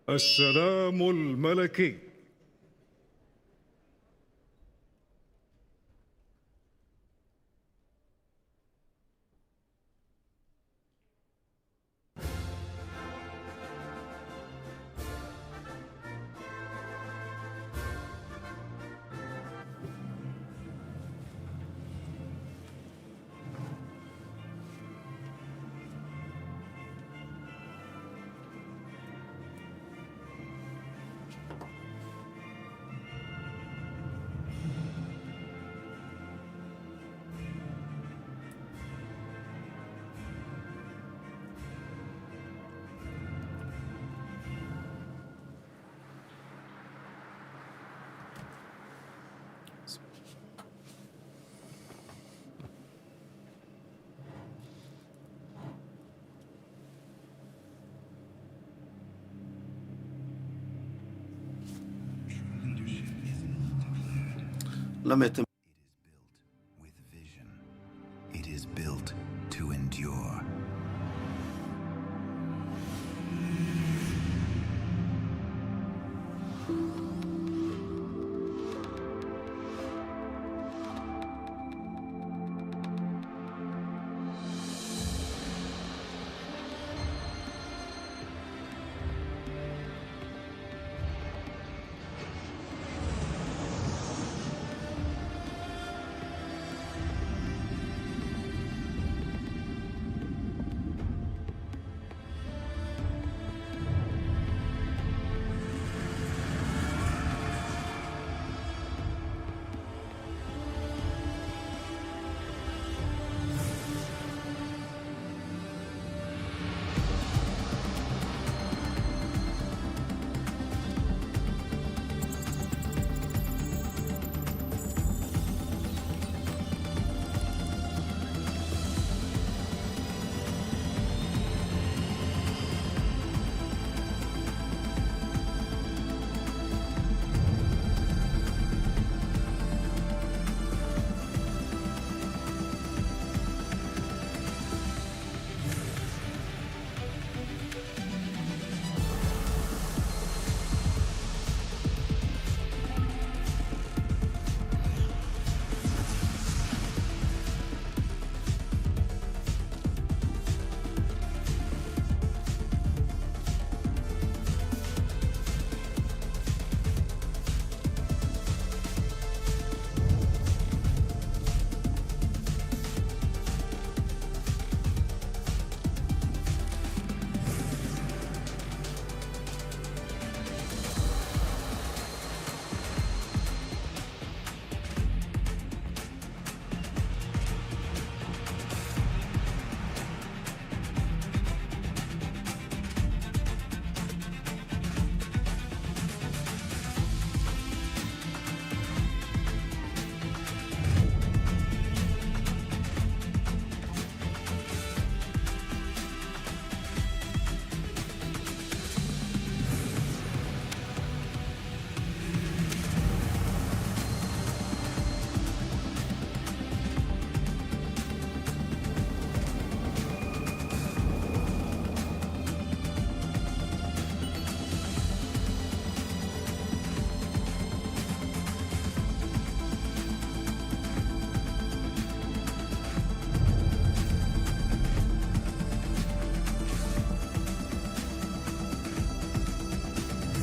السلام الملكي. لم يتم. With vision, it is built to endure.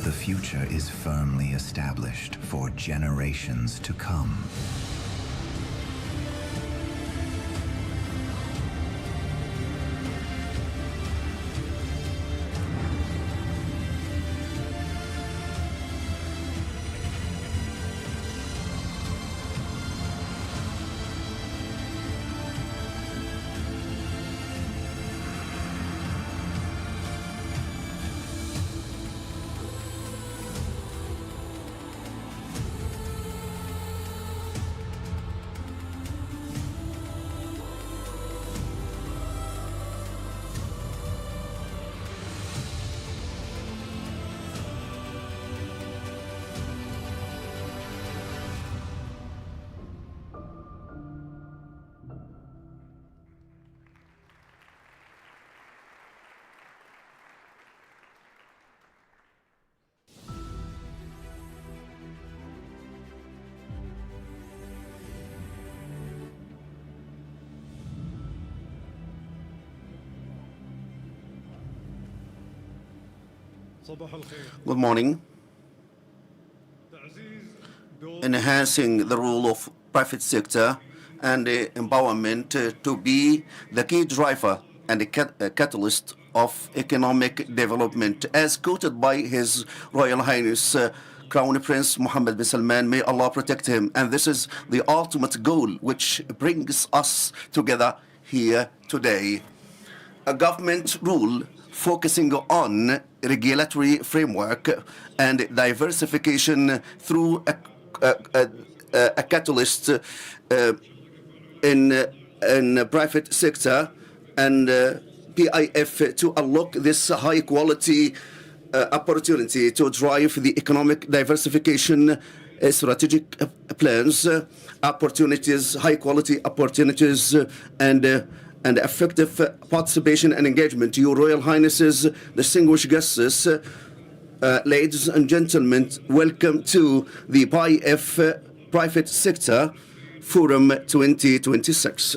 The future is firmly established for generations to come. صباح الخير. Good morning. تعزيز دور Enhancing the role of private sector and empowerment to be the key driver and a catalyst of economic development, as quoted by His Royal Highness Crown Prince Mohammed bin Salman, may Allah protect him. And this is the ultimate goal which brings us together here today. A government rule focusing on regulatory framework and diversification through a catalyst in private sector and PIF to unlock this high quality opportunity to drive the economic diversification strategic plans, opportunities, high quality opportunities, and effective participation and engagement. Your Royal Highnesses, distinguished guests, ladies and gentlemen, welcome to the PIF Private Sector Forum 2026.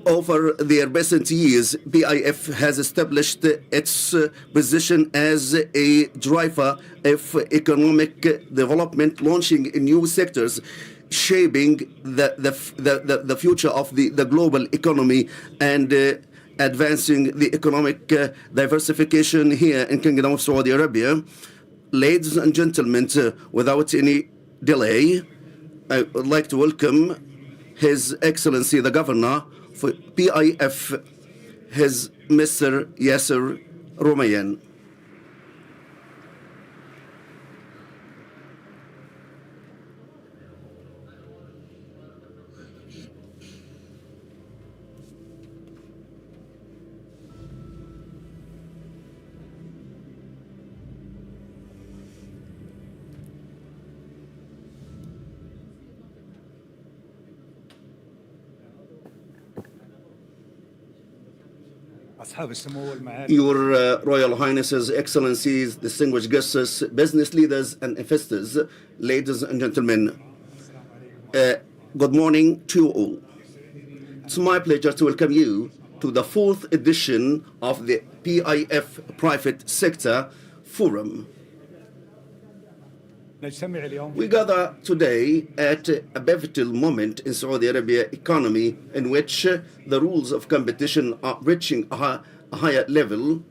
Over their recent years, PIF has established its position as a driver of economic development, launching new sectors, shaping the future of the global economy and advancing the economic diversification here in Kingdom of Saudi Arabia. Ladies and gentlemen, without any delay, I would like to welcome His Excellency the Governor for PIF, His Mr. Yasser Romayan. Your Royal Highnesses, Excellencies, distinguished guests, business leaders and investors, ladies and gentlemen, good morning to you all. It's my pleasure to welcome you to the 4th edition of the PIF Private Sector Forum. We gather today at a pivotal moment in Saudi Arabia economy in which the rules of competition are reaching a higher level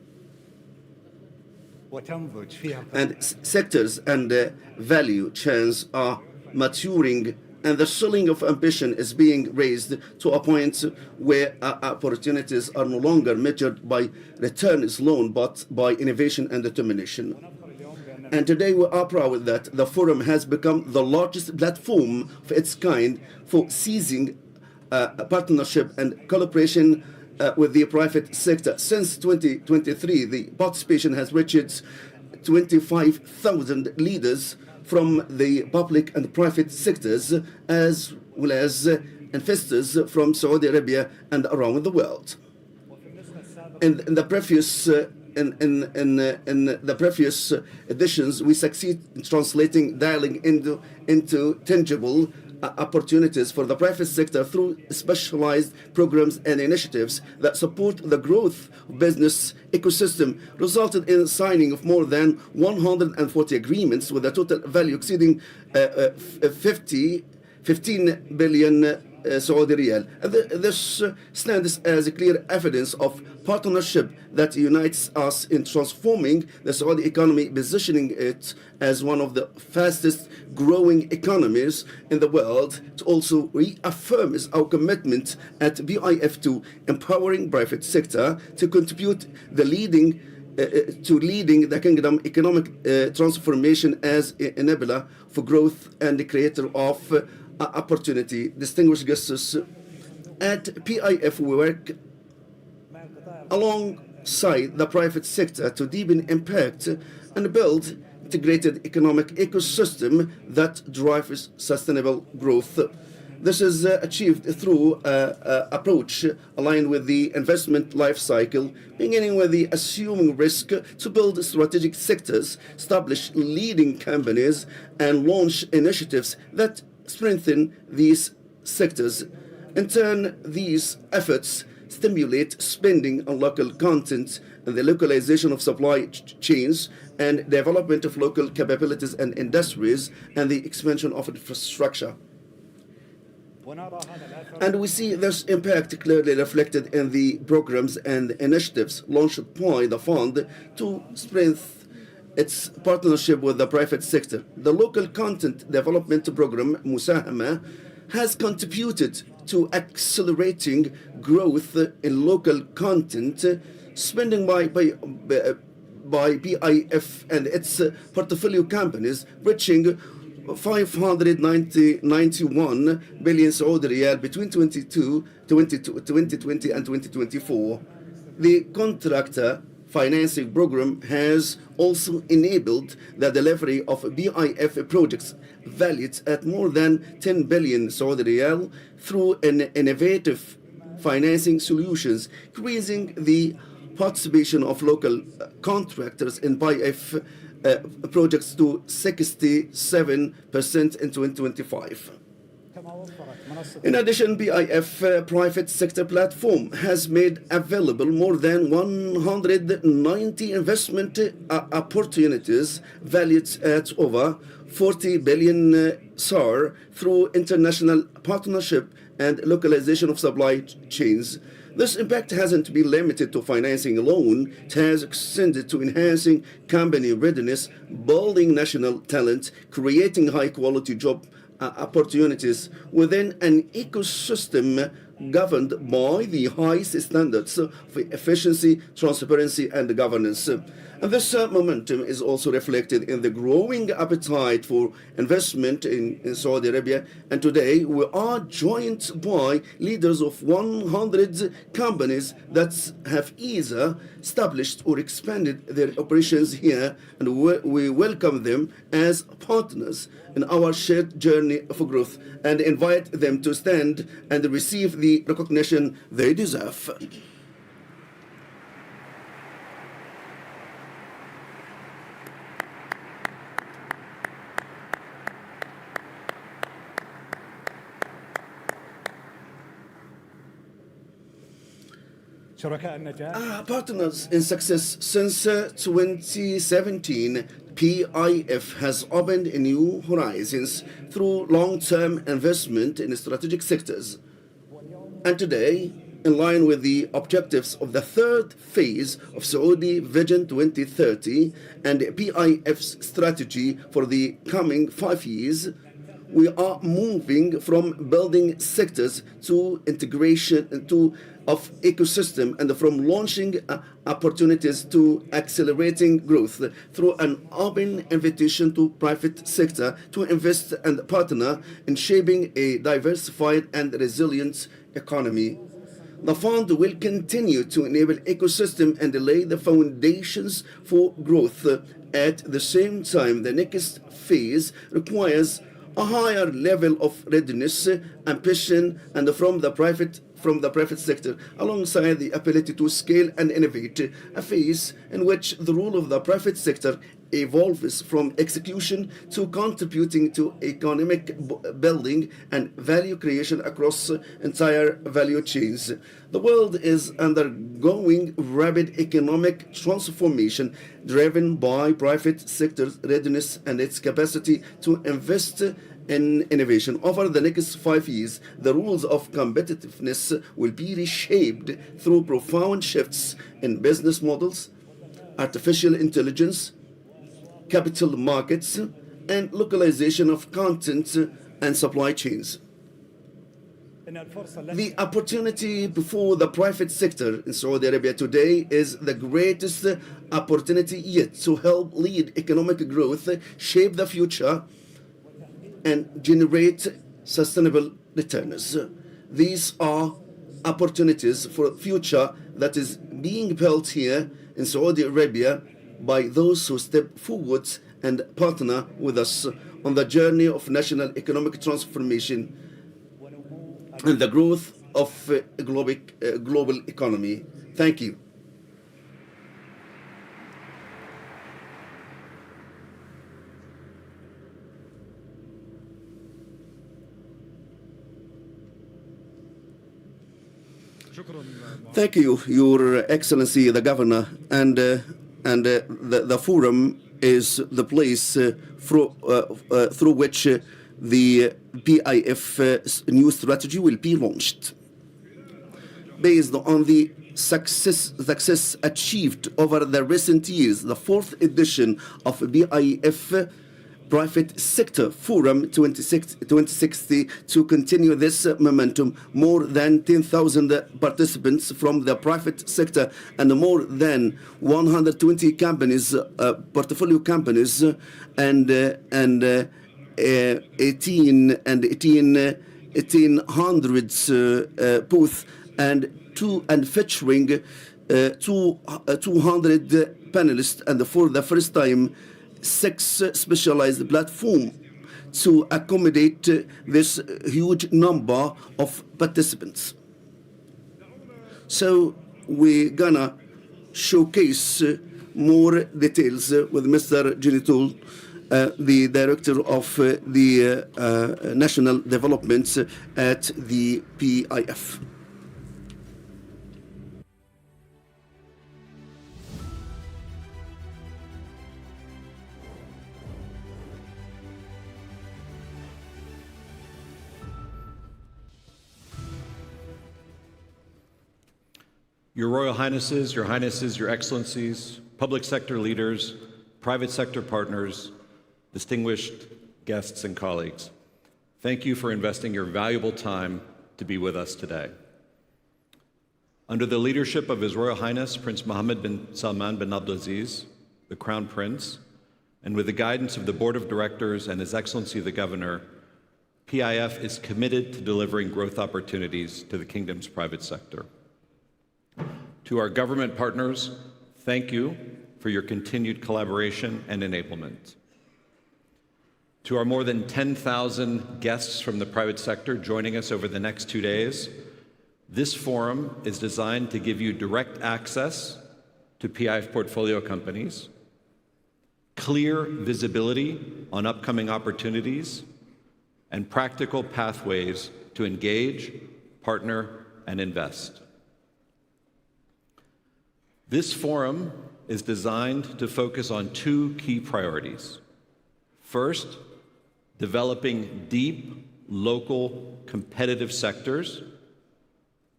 and sectors and value chains are maturing, and the ceiling of ambition is being raised to a point where opportunities are no longer measured by returns alone but by innovation and determination. And today we are proud that the forum has become the largest platform of its kind for seizing a partnership and collaboration with the private sector. Since 2023, the participation has reached 25,000 leaders from the public and private sectors, as well as investors from Saudi Arabia and around the world. In the previous editions, we succeed in translating dialogue into tangible opportunities for the private sector through specialized programs and initiatives that support the growth of business ecosystem, resulted in signing of more than 140 agreements with a total value exceeding 15 billion Saudi riyal. And this stands as a clear evidence of partnership that unites us in transforming the Saudi economy, positioning it as one of the fastest growing economies in the world. It also reaffirms our commitment at PIF to empowering private sector to contribute leading the kingdom economic transformation as an enabler for growth and the creator of opportunity. Distinguished guests, at PIF we work alongside the private sector to deepen impact and build integrated economic ecosystem that drives sustainable growth. This is achieved through an approach aligned with the investment life cycle, beginning with the assuming risk to build strategic sectors, establish leading companies, and launch initiatives that strengthen these sectors. In turn, these efforts stimulate spending on local content and the localization of supply chains and development of local capabilities and industries and the expansion of infrastructure. And we see this impact clearly reflected in the programs and initiatives launched by the fund to strengthen its partnership with the private sector. The local content development program, Musahama, has contributed to accelerating growth in local content spending by PIF and its portfolio companies, reaching 591 billion Saudi riyal between 2020 and 2024. The contractor financing program has also enabled the delivery of PIF projects valued at more than 10 billion Saudi riyal through innovative financing solutions, increasing the participation of local contractors in PIF projects to 67% in 2025. In addition, PIF private sector platform has made available more than 190 investment opportunities valued at over 40 billion SAR through international partnership and localization of supply chains. This impact hasn't been limited to financing alone. It has extended to enhancing company readiness, building national talent, creating high-quality job opportunities within an ecosystem governed by the highest standards of efficiency, transparency, and governance. And this momentum is also reflected in the growing appetite for investment in Saudi Arabia. And today, we are joined by leaders of 100 companies that have either established or expanded their operations here, and we welcome them as partners in our shared journey for growth and invite them to stand and receive the recognition they deserve. Partners in success. Since 2017, PIF has opened new horizons through long-term investment in strategic sectors. And today, in line with the objectives of the third phase of Saudi Vision 2030 and PIF's strategy for the coming 5 years, we are moving from building sectors to integration of ecosystem and from launching opportunities to accelerating growth through an open invitation to private sector to invest and partner in shaping a diversified and resilient economy. The fund will continue to enable ecosystem and lay the foundations for growth. At the same time, the next phase requires a higher level of readiness, ambition, and from the private sector, alongside the ability to scale and innovate, a phase in which the role of the private sector evolves from execution to contributing to economic building and value creation across entire value chains. The world is undergoing rapid economic transformation driven by private sector's readiness and its capacity to invest in innovation. Over the next 5 years, the rules of competitiveness will be reshaped through profound shifts in business models, artificial intelligence, capital markets, and localization of content and supply chains. The opportunity before the private sector in Saudi Arabia today is the greatest opportunity yet to help lead economic growth, shape the future, and generate sustainable returns. These are opportunities for a future that is being built here in Saudi Arabia by those who step forward and partner with us on the journey of national economic transformation and the growth of a global economy. Thank you. Thank you, Your Excellency, the Governor, and the forum is the place through which the PIF new strategy will be launched. Based on the success achieved over the recent years, the fourth edition of PIF Private Sector Forum 2060 to continue this momentum. More than 10,000 participants from the private sector and more than 120 companies, portfolio companies, and 1800 booths and featuring 200 panelists, and for the first time 6 specialized platforms to accommodate this huge number of participants. So we're gonna showcase more details with Mr. Genitul, the Director of the National Development at the PIF. Your Royal Highnesses, Your Excellencies, public sector leaders, private sector partners, distinguished guests and colleagues, thank you for investing your valuable time to be with us today. Under the leadership of His Royal Highness Prince Mohammed bin Salman bin Abdulaziz, the Crown Prince, and with the guidance of the Board of Directors and His Excellency the Governor, PIF is committed to delivering growth opportunities to the Kingdom's private sector. To our government partners, thank you for your continued collaboration and enablement. To our more than 10,000 guests from the private sector joining us over the next 2 days, this forum is designed to give you direct access to PIF portfolio companies, clear visibility on upcoming opportunities, and practical pathways to engage, partner, and invest. This forum is designed to focus on 2 key priorities. First, developing deep, local, competitive sectors.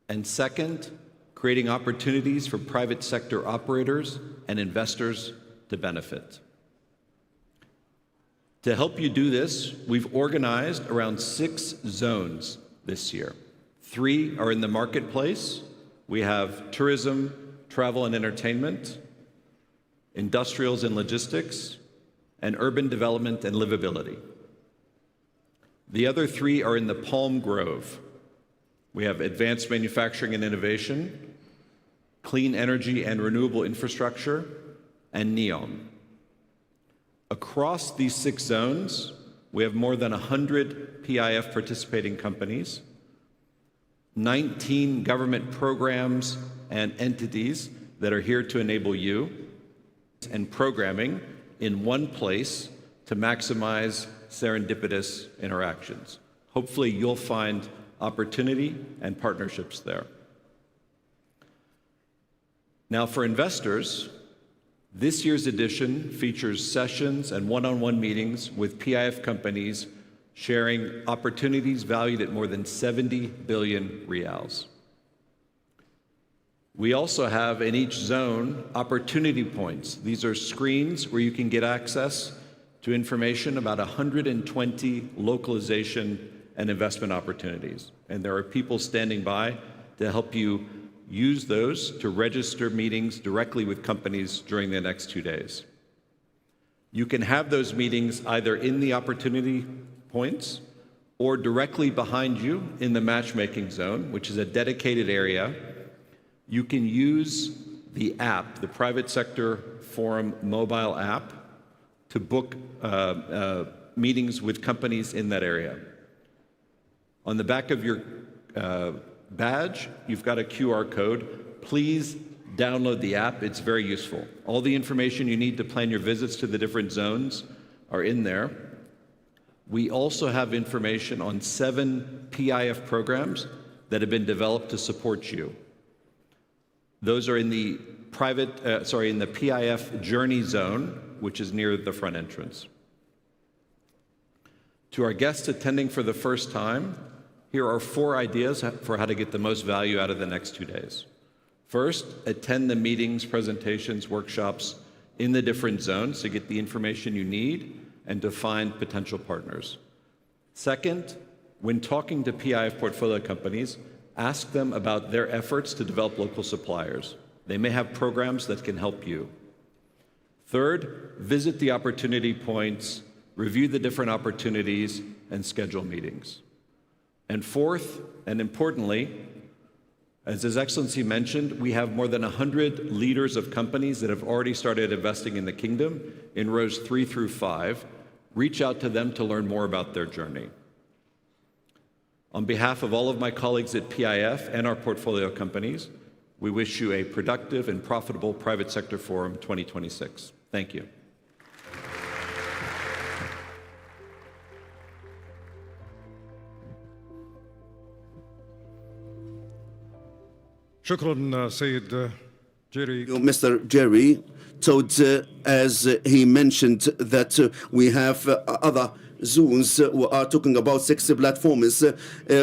And second, creating opportunities for private sector operators and investors to benefit. To help you do this, we've organized around 6 zones this year. 3 are in the marketplace. We have tourism, travel and entertainment, industrials and logistics, and urban development and livability. The other 3 are in the Palm Grove. We have advanced manufacturing and innovation, clean energy and renewable infrastructure, and NEOM. Across these 6 zones, we have more than 100 PIF participating companies, 19 government programs and entities that are here to enable you, and programming in one place to maximize serendipitous interactions. Hopefully you'll find opportunity and partnerships there. Now for investors, this year's edition features sessions and one-on-one meetings with PIF companies sharing opportunities valued at more than 70 billion rials. We also have in each zone opportunity points. These are screens where you can get access to information about 120 localization and investment opportunities. And there are people standing by to help you use those to register meetings directly with companies during the next 2 days. You can have those meetings either in the opportunity points or directly behind you in the matchmaking zone, which is a dedicated area. You can use the app, the Private Sector Forum mobile app, to book meetings with companies in that area. On the back of your badge, you've got a QR code. Please download the app. It's very useful. All the information you need to plan your visits to the different zones are in there. We also have information on 7 PIF programs that have been developed to support you. Those are in the in the PIF Journey Zone, which is near the front entrance. To our guests attending for the first time, here are 4 ideas for how to get the most value out of the next 2 days. First, attend the meetings, presentations, workshops in the different zones to get the information you need and to find potential partners. Second, when talking to PIF portfolio companies, ask them about their efforts to develop local suppliers. They may have programs that can help you. Third, visit the opportunity points, review the different opportunities, and schedule meetings. And fourth, and importantly, as His Excellency mentioned, we have more than 100 leaders of companies that have already started investing in the kingdom in rows 3 through 5. Reach out to them to learn more about their journey. On behalf of all of my colleagues at PIF and our portfolio companies, we wish you a productive and profitable Private Sector Forum 2026. Thank you. شكرا سيد جيري. Mr. Jerry told, as he mentioned, that we have other zones. We are talking about 6 platforms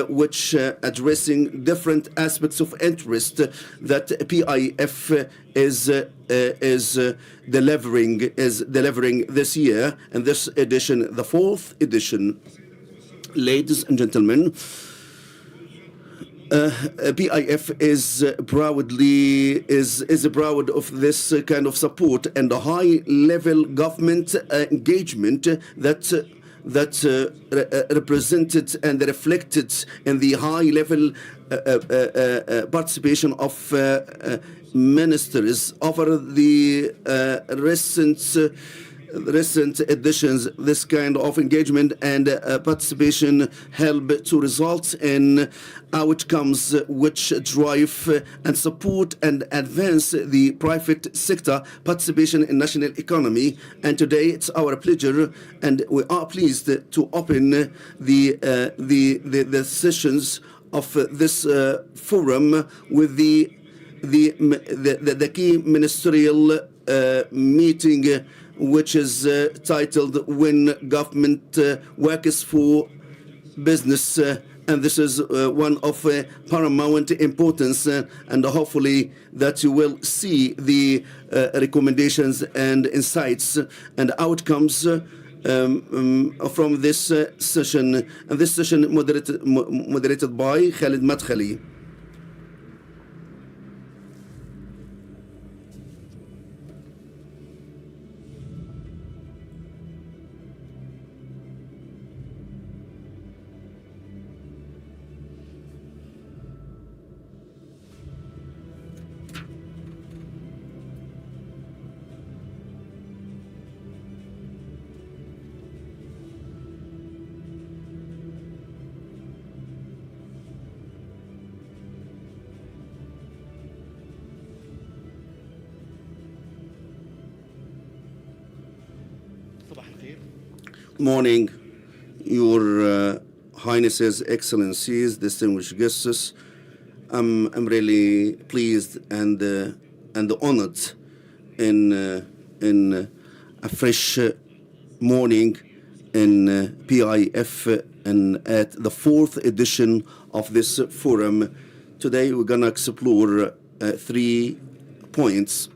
which addressing different aspects of interest that PIF is delivering this year, and this edition, the 4th edition. Ladies and gentlemen, PIF is proud of this kind of support and the high-level government engagement that represented and reflected in the high-level participation of ministers over the recent editions. This kind of engagement and participation help to result in outcomes which drive and support and advance the private sector participation in national economy. And today it's our pleasure, and we are pleased to open the sessions of this forum with the key ministerial meeting, which is titled "When Government Works for Business," and this is one of paramount importance, and hopefully that you will see the recommendations and insights and outcomes from this session. And this session moderated by Khalid Madkhali. Morning, Your Highnesses, Excellencies, distinguished guests. I'm really pleased and honored in a fresh morning in PIF and at the 4th edition of this forum. Today we're gonna explore 3 points: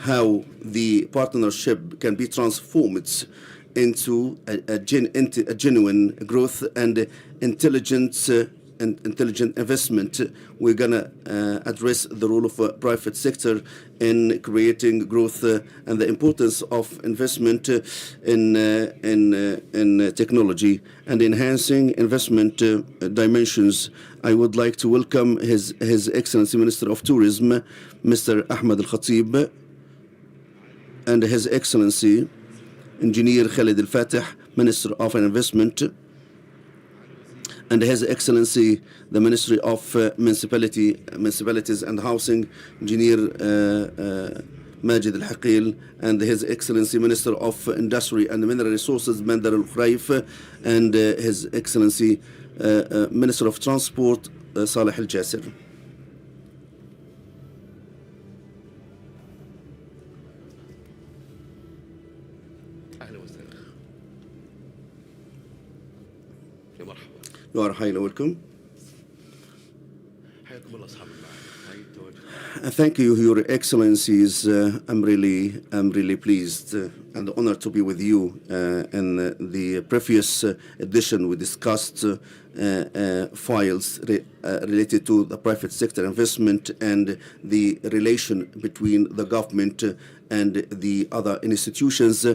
how the partnership can be transformed into a genuine growth and intelligent investment. We're gonna address the role of private sector in creating growth and the importance of investment in technology and enhancing investment dimensions. I would like to welcome His Excellency Minister of Tourism, Mr. Ahmed Al Khatib, and His Excellency Engineer Khalid Al Fatih, Minister of Investment, and His Excellency the Ministry of Municipalities and Housing, Engineer Majid Al Haqil, and His Excellency Minister of Industry and Mineral Resources, Mandar Al Khraif, and His Excellency Minister of Transport, Saleh Al Jasir. You are highly welcome. Thank you, Your Excellencies. I'm really pleased and honored to be with you. In the previous edition, we discussed files related to the private sector investment and the relation between the government and the other institutions.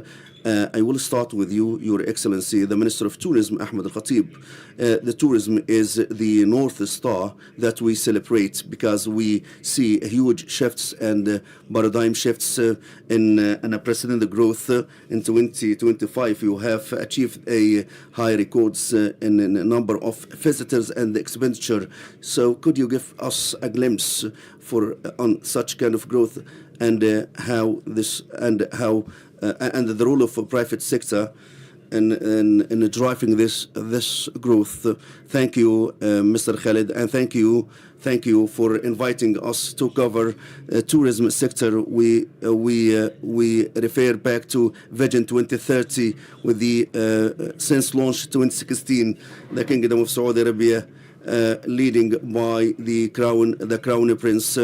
I will start with you, Your Excellency, the Minister of Tourism, Ahmed Al-Khatib. The tourism is the North Star that we celebrate because we see huge shifts and paradigm shifts in unprecedented growth. In 2025, you have achieved a high records in a number of visitors and expenditure. So could you give us a glimpse on such kind of growth and how the role of the private sector in driving this growth? Thank you, Mr. Khalid, and thank you for inviting us to cover tourism sector. We refer back to Vision 2030 with the since launch 2016, the Kingdom of Saudi Arabia, leading by the Crown Prince,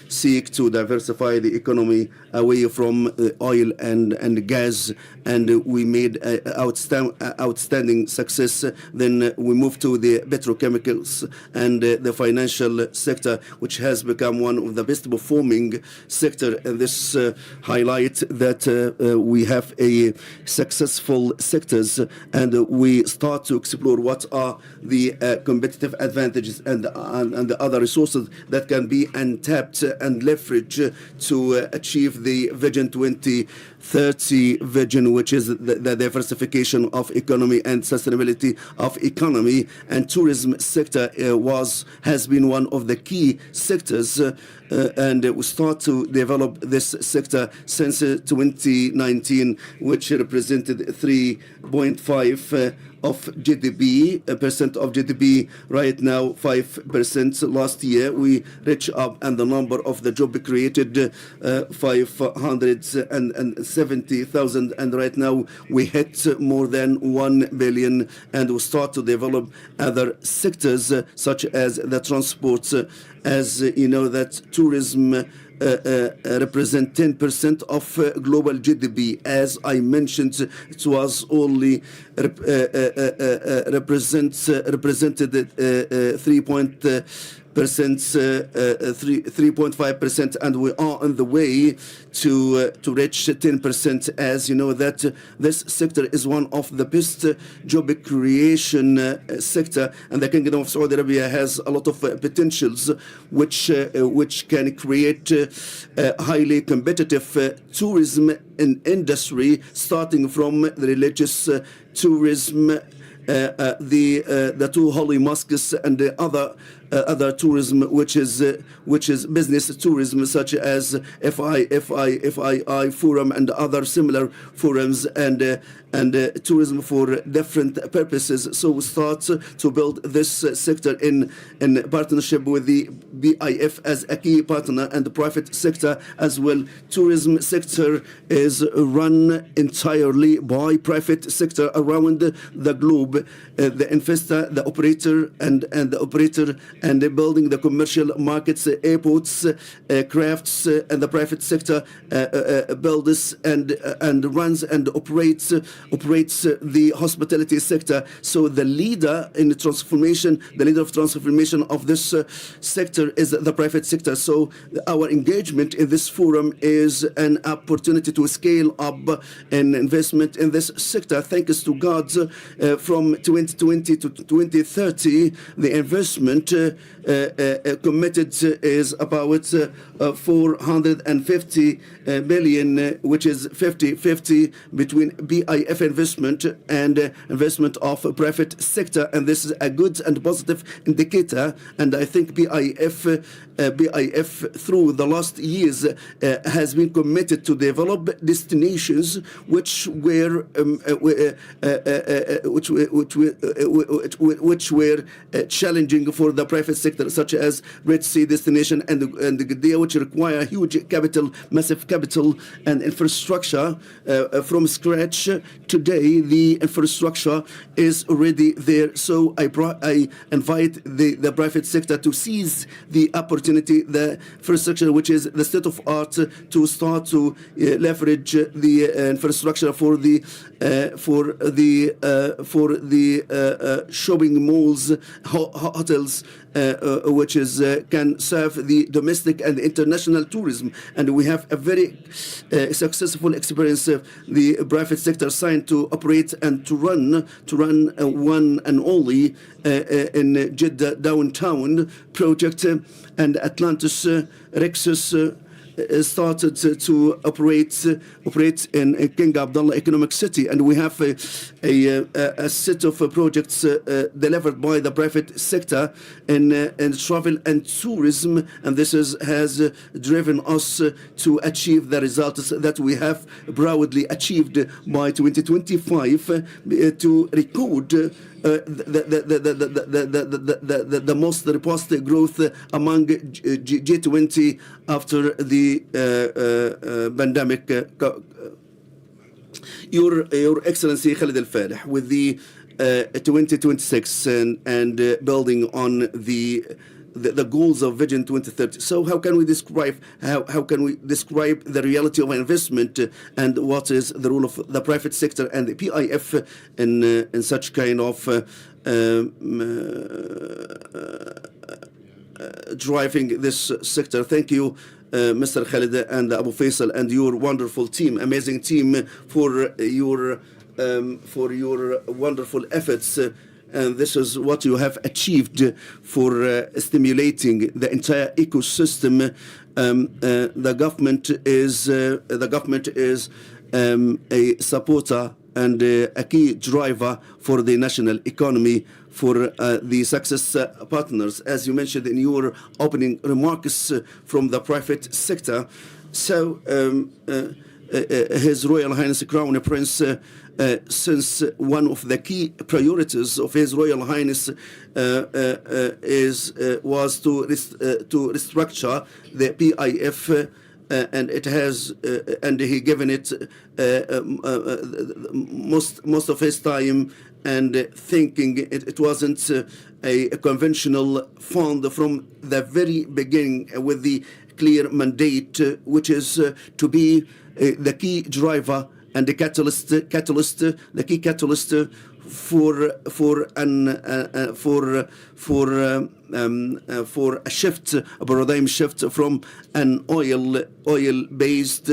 seek to diversify the economy away from oil and gas, and we made outstanding success. Then we moved to the petrochemicals and the financial sector, which has become one of the best performing sector. And this highlight that we have a successful sectors, and we start to explore what are the competitive advantages and the other resources that can be untapped and leveraged to achieve the Vision 2030 vision, which is the diversification of economy and sustainability of economy. And tourism sector has been one of the key sectors, and we start to develop this sector since 2019, which represented 3.5% of GDP. Right now 5%. Last year we reached up, and the number of the job created 570,000, and right now we hit more than 1 billion, and we start to develop other sectors such as the transport. As you know, that tourism represent 10% of global GDP. As I mentioned, it was only represented 3.5%, and we are on the way to reach 10%. As you know, that this sector is one of the best job creation sector, and the Kingdom of Saudi Arabia has a lot of potentials which can create highly competitive tourism in industry, starting from the religious tourism, the two holy mosques, and the other tourism, which is business tourism, such as FII forum and other similar forums, and tourism for different purposes. So we start to build this sector in partnership with the PIF as a key partner and the private sector as well. Tourism sector is run entirely by private sector around the globe. The investor, the operator, and building the commercial markets, airports, crafts, and the private sector builds and runs and operates the hospitality sector. So the leader of transformation of this sector is the private sector. So our engagement in this forum is an opportunity to scale up an investment in this sector. Thanks to God, from 2020 to 2030, the investment committed is about 450 billion, which is 50-50 between PIF investment and investment of private sector, and this is a good and positive indicator. And I think PIF through the last years has been committed to develop destinations which were challenging for the private private sector, such as Red Sea destination and the Qiddiya, which require huge capital, massive capital and infrastructure from scratch. Today, the infrastructure is already there. So I invite the private sector to seize the opportunity, the infrastructure, which is the state of art, to start to leverage the infrastructure for the shopping malls, hotels, which is can serve the domestic and international tourism. And we have a very successful experience. The private sector signed to operate and to run one and only in Jeddah downtown project, and Atlantis Rexus started to operate in King Abdullah Economic City, and we have a set of projects delivered by the private sector in travel and tourism, and this has driven us to achieve the results that we have proudly achieved by 2025 to record the most robust growth among G20 after the pandemic. Your Excellency Khalid Al-Falih, with the 2026 and building on the goals of Vision 2030. So how can we describe the reality of investment, and what is the role of the private sector and the PIF in such kind of driving this sector? Thank you, Mr. Khalid and Abu Faisal and your wonderful team, amazing team, for your wonderful efforts. And this is what you have achieved for stimulating the entire ecosystem. The government is a supporter and a key driver for the national economy, for the success partners, as you mentioned in your opening remarks, from the private sector. So His Royal Highness Crown Prince, since one of the key priorities of His Royal Highness was to restructure the PIF, and it has, and he given it most of his time and thinking. It wasn't a conventional fund from the very beginning, with the clear mandate, which is to be the key driver and the the key catalyst for a shift, a paradigm shift from an oil-based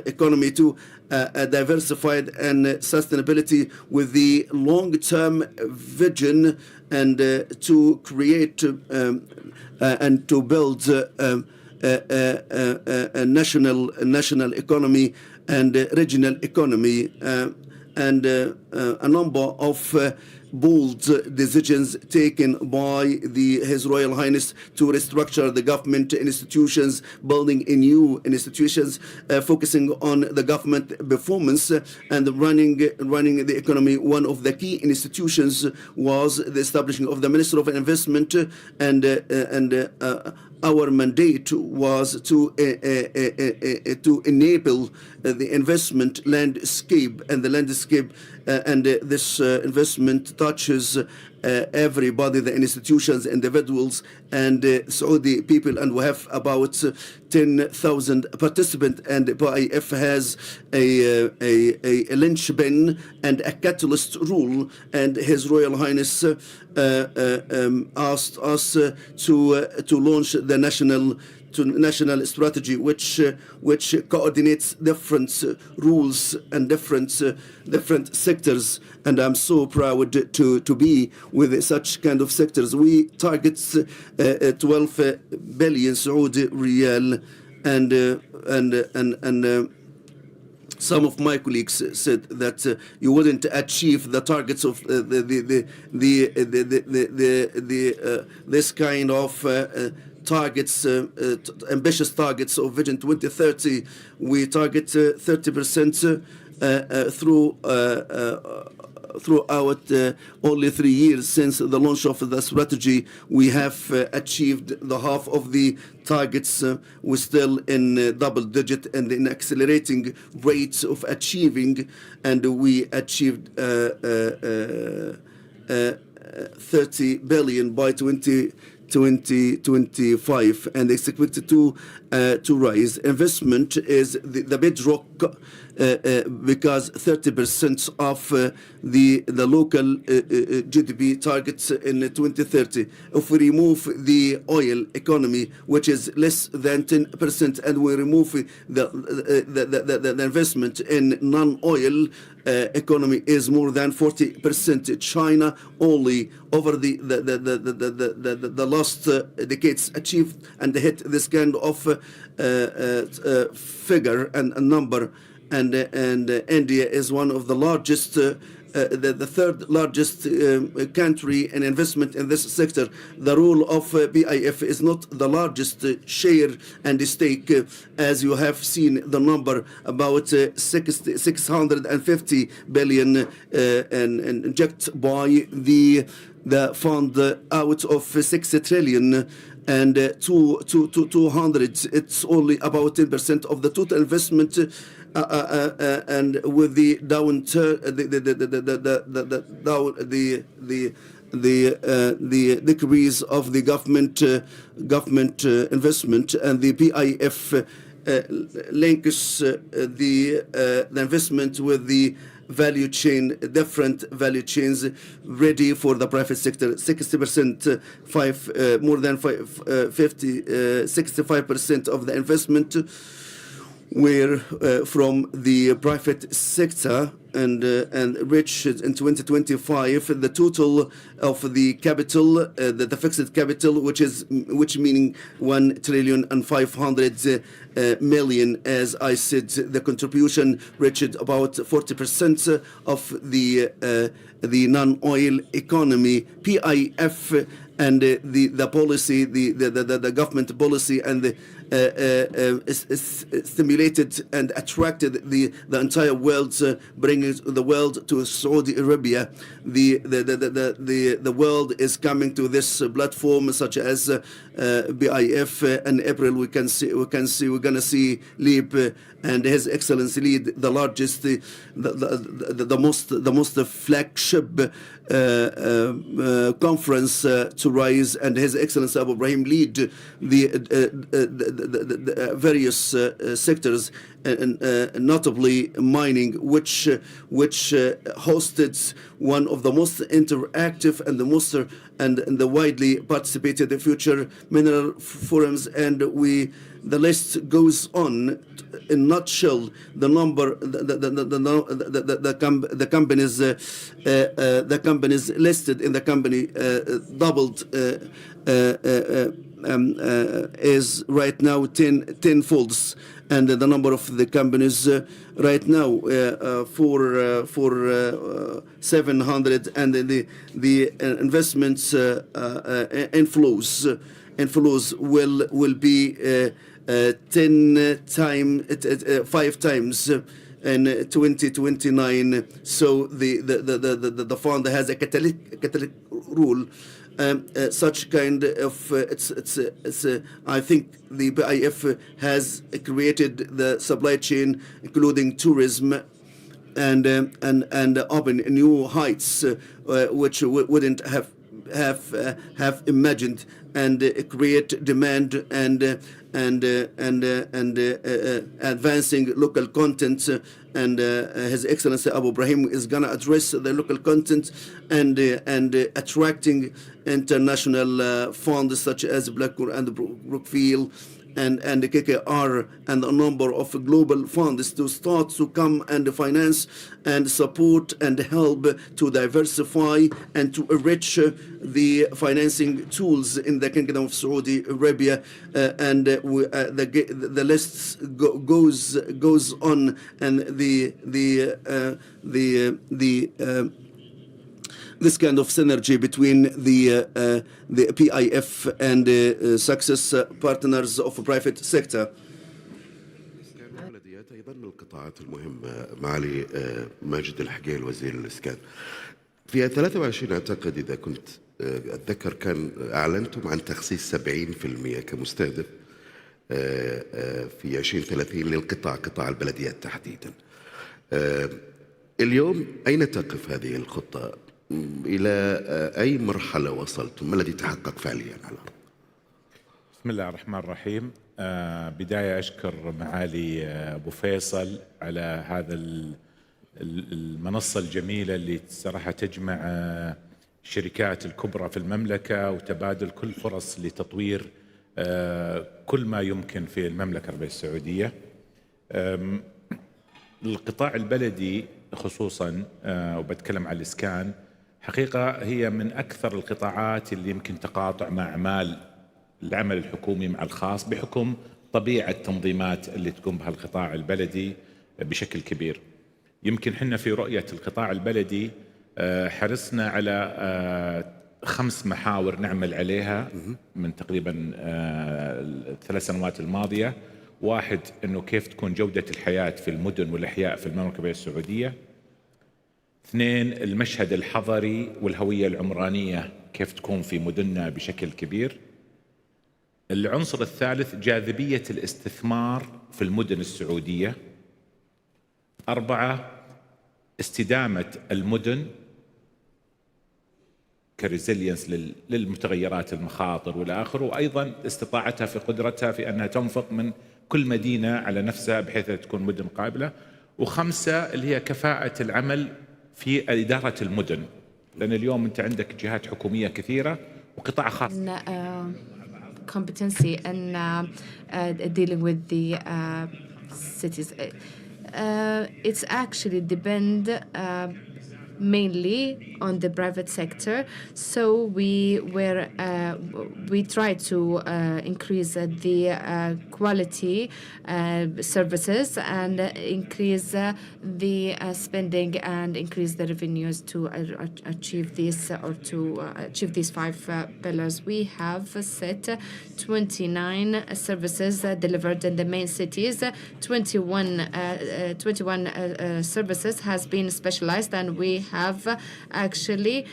economy to a diversified and sustainability with the long-term vision, and to create and to build a national economy and regional economy, and a number of bold decisions taken by His Royal Highness to restructure the government institutions, building in new institutions, focusing on the government performance and running the economy. One of the key institutions was the establishing of the Minister of Investment, and our mandate was to enable the investment landscape, and the landscape and this investment touches everybody, the institutions, individuals, and Saudi people, and we have about 10,000 participants, and PIF has a linchpin and a catalyst rule, and His Royal Highness asked us to launch the national strategy, which coordinates different rules and different sectors, and I'm so proud to be with such kind of sectors. We target 12 billion Saudi riyal, and some of my colleagues said that you wouldn't achieve the targets of this kind of targets, ambitious targets of Vision 2030. We target 30% through throughout only 3 years since the launch of the strategy, we have achieved the half of the targets. We're still in double digit and in accelerating rates of achieving, and we achieved 30 billion by 2025, and it's expected to rise. Investment is the bedrock because 30% of the local GDP targets in 2030. If we remove the oil economy, which is less than 10%, and we remove the investment in non-oil economy is more than 40%. China only over the last decades achieved and hit this kind of figure and number, and India is one of the largest, the third largest country in investment in this sector. The role of PIF is not the largest share and stake, as you have seen the number, about 650 billion and injected by the fund out of 6 trillion. And 200, it's only about 10% of the total investment. And with the downturn, the decrease of the government investment, and the PIF links the investment with the value chain, different value chains ready for the private sector. 60%, more than 65% of the investment were from the private sector, and reached in 2025 the total of the capital, the fixed capital, which meaning 1,500 million. As I said, the contribution reached about 40% of the non-oil economy. PIF and the policy, the government policy, and stimulated and attracted the entire world, bringing the world to Saudi Arabia. The world is coming to this platform, such as PIF. In April, we're gonna see Leap and His Excellency lead the largest, the most flagship conference to rise, and His Excellency Abu Ibrahim lead the various sectors, notably mining, which hosted one of the most interactive and the widely participated future mineral forums, and the list goes on. In nutshell, the number, the companies listed in the company doubled, is right now 10 folds, and the number of the companies right now for 700, and the investments inflows will be 5 times in 2029. So the fund has a catalytic rule. Such kind of I think the PIF has created the supply chain, including tourism, and open new heights which wouldn't have imagined, and create demand and advancing local content. And His Excellency Abu Ibrahim is gonna address the local content and attracting international funds such as Blackburn and Brookfield and the KKR and a number of global funds to start to come and finance and support and help to diversify and to enrich the financing tools in the Kingdom of Saudi Arabia, and the list goes on, and this kind of synergy between the PIF and success partners of private sector. غالبا من القطاعات المهمة معالي ماجد الحقيل وزير الإسكان. في 23 أعتقد إذا كنت أتذكر كان أعلنتم عن تخصيص 70% كمستهدف في 2030 قطاع البلديات تحديدا. اليوم أين تقف هذه الخطة؟ إلى أي مرحلة وصلتم؟ ما الذي تحقق فعليا على الأرض؟ بسم الله الرحمن الرحيم. بداية أشكر معالي أبو فيصل على هذا المنصة الجميلة اللي صراحة تجمع الشركات الكبرى في المملكة وتبادل كل فرص لتطوير كل ما يمكن في المملكة العربية السعودية. القطاع البلدي خصوصا وبتكلم عن الإسكان، حقيقة هي من أكثر القطاعات اللي يمكن تقاطع مع أعمال العمل الحكومي مع الخاص بحكم طبيعة التنظيمات اللي تقوم بها القطاع البلدي بشكل كبير. يمكن حنا في رؤية القطاع البلدي حرصنا على 5 محاور نعمل عليها من تقريبا 3 سنوات الماضية. 1 أنه كيف تكون جودة الحياة في المدن والأحياء في المملكة العربية السعودية. 2 المشهد الحضري والهوية العمرانية كيف تكون في مدننا بشكل كبير. العنصر الثالث جاذبية الاستثمار في المدن السعودية. 4 استدامة المدن كريزيلينس للمتغيرات المخاطر والآخر، وأيضا استطاعتها في قدرتها في أنها تنفق من كل مدينة على نفسها بحيث تكون مدن قابلة. و5 اللي هي كفاءة العمل في إدارة المدن، لأن اليوم أنت عندك جهات حكومية كثيرة وقطاع خاص. Competency in dealing with the cities. It's actually depend mainly on the private sector. So we try to increase the quality services and increase the spending and increase the revenues to achieve this or to achieve these 5 pillars. We have set 29 services delivered in the main cities. 21 services has been specialized, and we have actually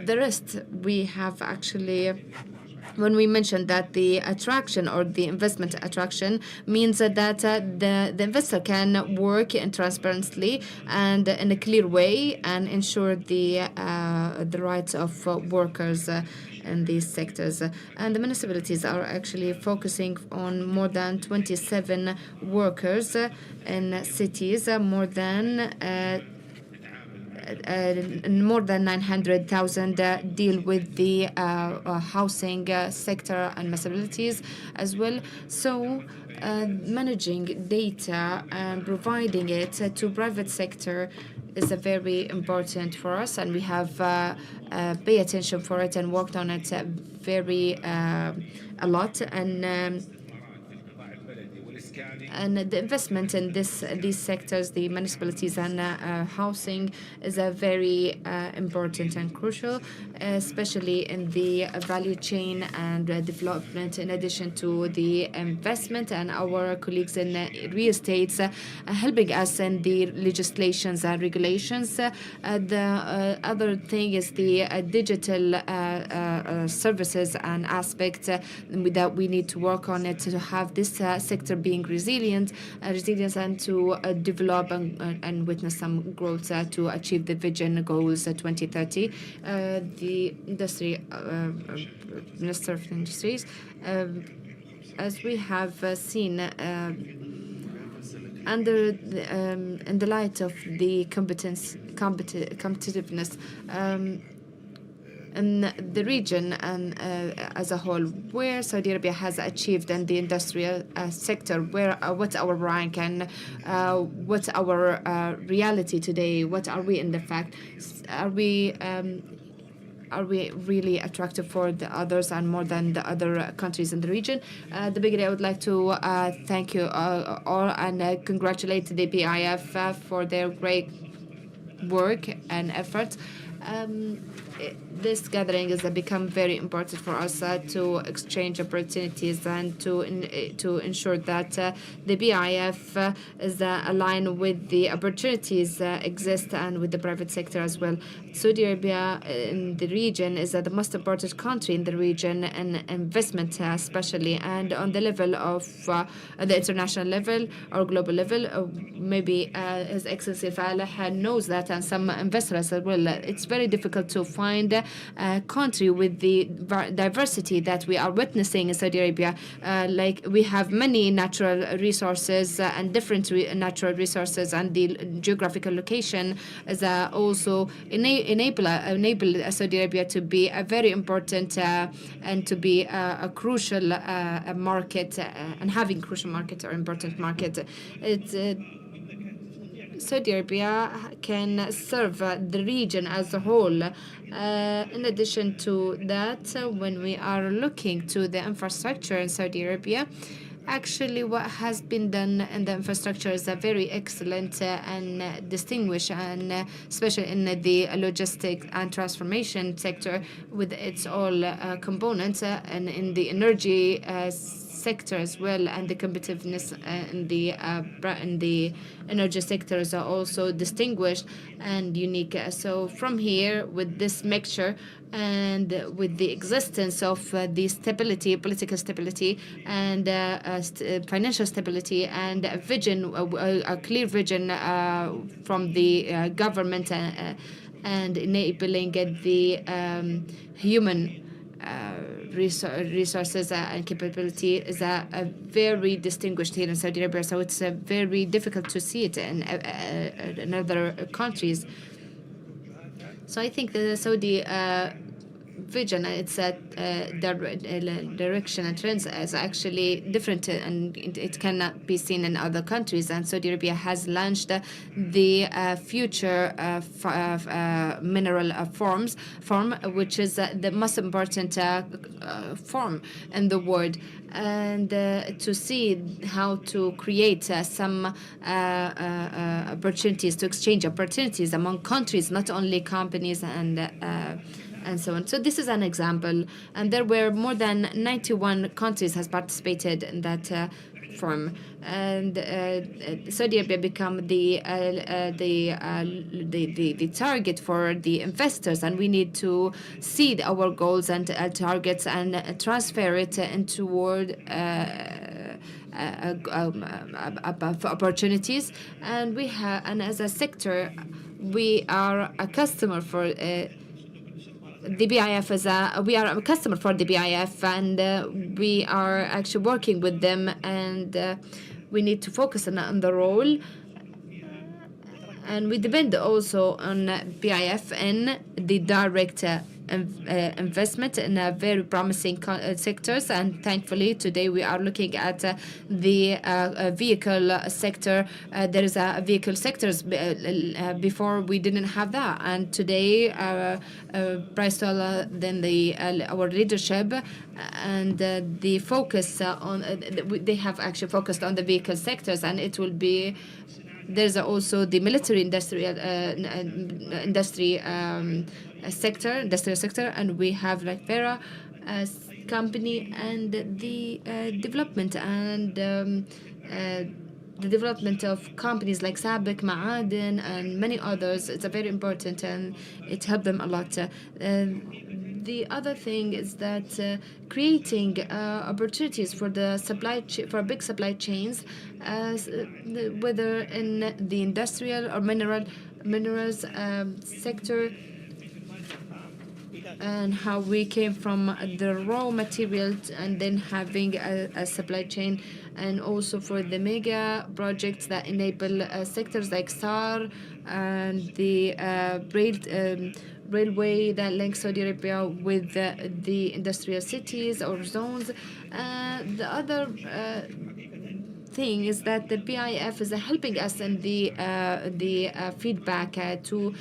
the rest we have actually. When we mentioned that the attraction or the investment attraction means that the investor can work in transparently and in a clear way and ensure the rights of workers in these sectors. And the municipalities are actually focusing on more than 27 workers in cities, more than 900,000 deal with the housing sector and municipalities as well. So managing data and providing it to private sector is a very important for us, and we have pay attention for it and worked on it very a lot. And the investment in these sectors, the municipalities and housing, is a very important and crucial, especially in the value chain and development, in addition to the investment and our colleagues in real estates helping us in the legislations and regulations. The other thing is the digital services and aspect that we need to work on it to have this sector being resilience and to develop and witness some growth to achieve the vision goals 2030. The industry Minister of Industries, as we have seen in the light of the competitiveness in the region and as a whole, where Saudi Arabia has achieved in the industrial sector, what's our rank and what's our reality today? What are we in the fact? Are we really attractive for the others and more than the other countries in the region? The beginning, I would like to thank you all and congratulate the PIF for their great work and efforts. this gathering has become very important for us to exchange opportunities and to ensure that the PIF is aligned with the opportunities exist and with the private sector as well. Saudi Arabia in the region is the most important country in the region, and investment especially, and on the level of the international level or global level, maybe His Excellency Faleh knows that, and some investors as well. It's very difficult to find a country with the diversity that we are witnessing in Saudi Arabia. Like we have many natural resources and different natural resources, and the geographical location is also enable Saudi Arabia to be a very important and to be a crucial market and having crucial market or important market. It's Saudi Arabia can serve the region as a whole. In addition to that, when we are looking to the infrastructure in Saudi Arabia, actually what has been done in the infrastructure is very excellent and distinguished, and especially in the logistics and transformation sector with its all components, and in the energy sector as well, and the competitiveness in the energy sectors are also distinguished and unique. So from here, with this mixture and with the existence of the stability, political stability, and financial stability, and a vision, a clear vision from the government, and enabling the human resources and capability is very distinguished here in Saudi Arabia. So it's very difficult to see it in other countries. So I think the Saudi vision, its direction and trends is actually different, and it cannot be seen in other countries. And Saudi Arabia has launched the future mineral form, which is the most important form in the world, and to see how to create some opportunities, to exchange opportunities among countries, not only companies and so on. So this is an example, and there were more than 91 countries has participated in that forum, and Saudi Arabia become the target for the investors, and we need to see our goals and targets and transfer it into opportunities. And we have, and as a sector, we are a customer for. The PIF we are a customer for the PIF, and we are actually working with them, and we need to focus on the role, and we depend also on PIF in the direct investment in very promising sectors. And thankfully today we are looking at the vehicle sector. There is a vehicle sectors before we didn't have that, and today Bryce then our leadership and the focus on they have actually focused on the vehicle sectors, and it will be. There's also the military industrial sector, and we have like Vera company, and the development and the development of companies like Sabik, Ma'aden, and many others. It's a very important, and it helped them a lot. The other thing is that creating opportunities for the for big supply chains, whether in the industrial or minerals sector, and how we came from the raw materials and then having a supply chain, and also for the mega projects that enable sectors like SAR and the railway that links Saudi Arabia with the industrial cities or zones. The other thing is that the PIF is helping us in the feedback to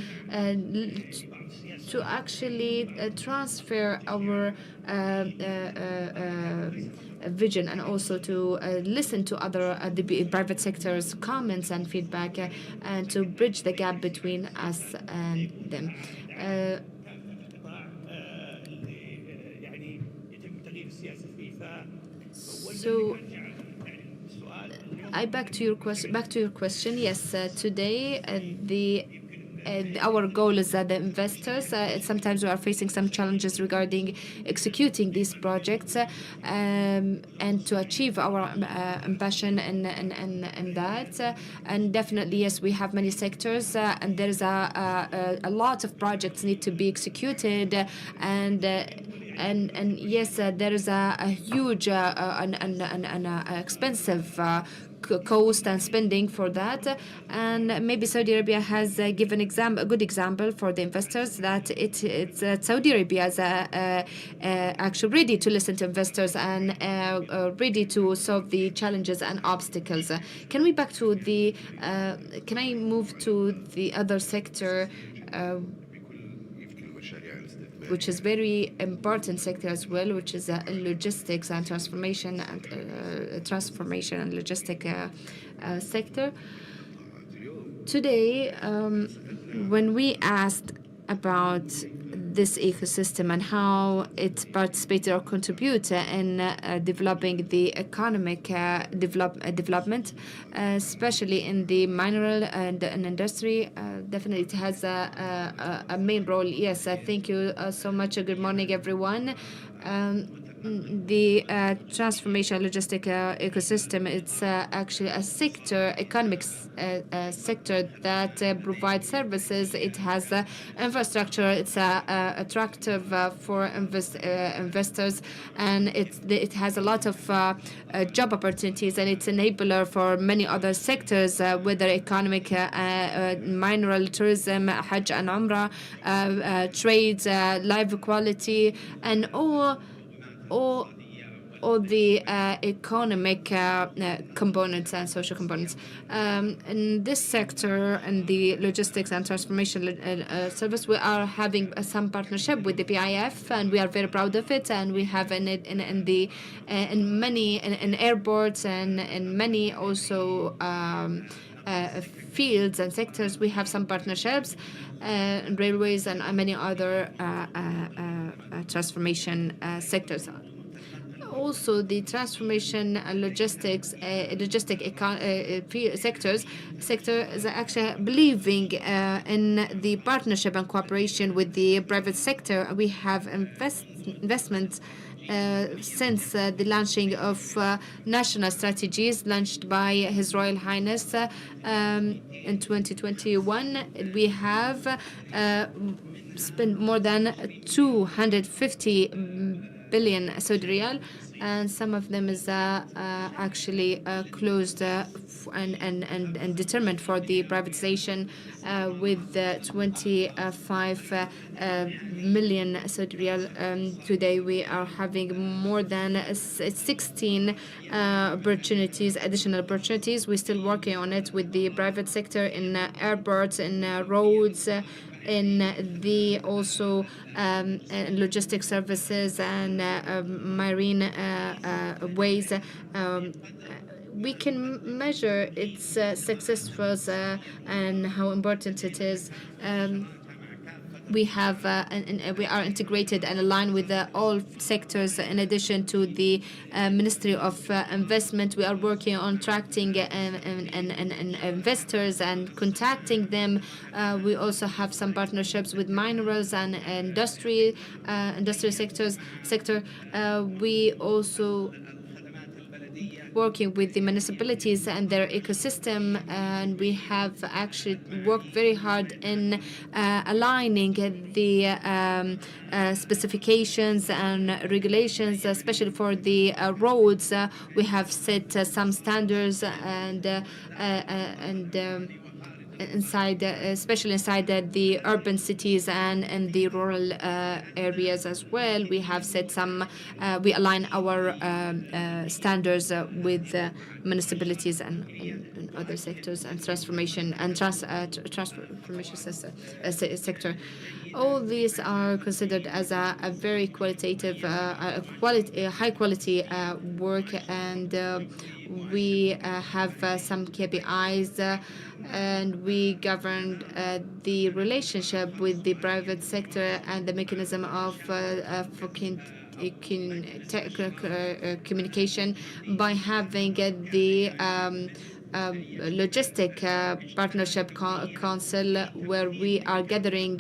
actually transfer our vision, and also to listen to other the private sector's comments and feedback, and to bridge the gap between us and them. So I back to your question. Back to your question. Yes, today our goal is that the investors. Sometimes we are facing some challenges regarding executing these projects, and to achieve our ambition and that. And definitely, yes, we have many sectors, and there's a lot of projects need to be executed, and yes, there is a huge and expensive cost and spending for that. And maybe Saudi Arabia has given a good example for the investors that it's Saudi Arabia is actually ready to listen to investors and ready to solve the challenges and obstacles. Can we back to the? Can I move to the other sector? Which is very important sector as well, which is logistics and transformation and logistic sector. Today, when we asked about this ecosystem and how it participates or contributes in developing the economic development, especially in the mineral and industry, definitely it has a main role. Yes, thank you so much. Good morning, everyone. The transformation logistic ecosystem, it's actually a sector, economics sector that provides services. It has infrastructure. It's attractive for investors, and it has a lot of job opportunities, and it's enabler for many other sectors, whether economic, mineral, tourism, Hajj and Umrah, trades, life equality, and all the economic components and social components. In this sector, in the logistics and transformation service, we are having some partnership with the PIF, and we are very proud of it. And we have in many airports and in many also fields and sectors, we have some partnerships, railways and many other transformation sectors. Also, the transformation logistics sector is actually believing in the partnership and cooperation with the private sector. We have investments since the launching of national strategies launched by His Royal Highness in 2021. We have spent more than 250 billion Saudi Riyal, and some of them is actually closed and determined for the privatization with 25 million Saudi Riyal. Today we are having more than 16 opportunities, additional opportunities. We're still working on it with the private sector in airports, in roads, in the also logistic services and marine ways. We can measure its successes and how important it is. We have and we are integrated and aligned with all sectors. In addition to the Ministry of Investment, we are working on attracting investors and contacting them. We also have some partnerships with minerals and industrial sector. We also working with the municipalities and their ecosystem, and we have actually worked very hard in aligning the specifications and regulations, especially for the roads. We have set some standards inside, especially inside the urban cities and in the rural areas as well. We have set some, we align our standards with municipalities and other sectors and transformation and transformation sector. All these are considered as a very qualitative, high quality work, and we have some KPIs, and we governed the relationship with the private sector and the mechanism of communication by having the logistic partnership council, where we are gathering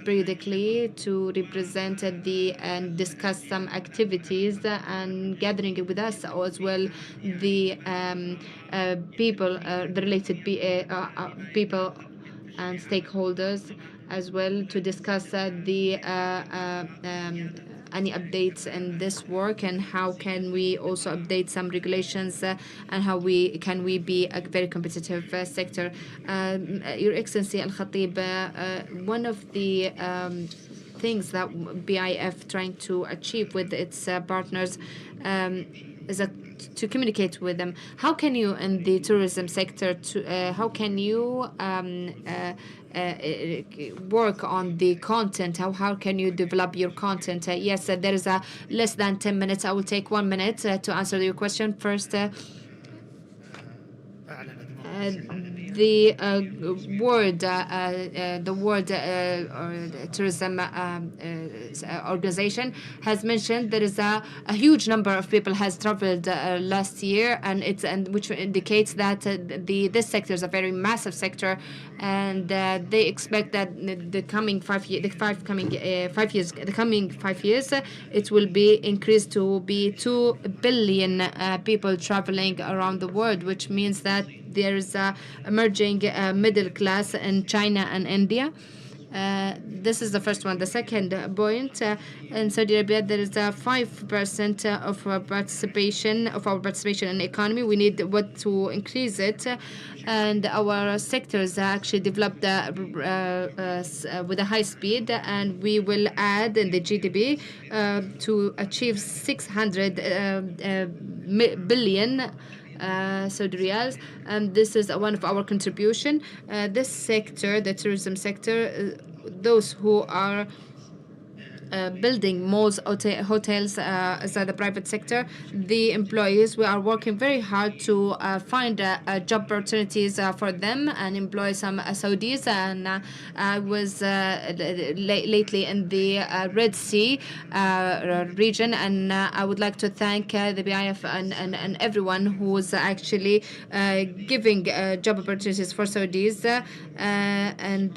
periodically to represent and discuss some activities, and gathering with us as well the people, the related people and stakeholders as well, to discuss any updates in this work, and how can we also update some regulations, and how can we be a very competitive sector. Your Excellency Al Khatib, one of the things that PIF trying to achieve with its partners is to communicate with them. How can you, in the tourism sector, how can you work on the content? How can you develop your content? Yes, there is less than 10 minutes. I will take 1 minute to answer your question. First, the World Tourism Organization has mentioned there is a huge number of people has traveled last year, and which indicates that this sector is a very massive sector, and they expect that the coming 5 years, it will be increased to be 2 billion people traveling around the world, which means that there is a emerging middle class in China and India. This is the first one. The second point, in Saudi Arabia, there is a 5% of our participation in the economy. We need to increase it, and our sectors actually developed with a high speed, and we will add in the GDP to achieve 600 billion Saudi riyals, and this is one of our contribution. This sector, the tourism sector, those who are building malls, hotels, the private sector, the employees, we are working very hard to find job opportunities for them and employ some Saudis. And I was lately in the Red Sea region, and I would like to thank the PIF and everyone who was actually giving job opportunities for Saudis, and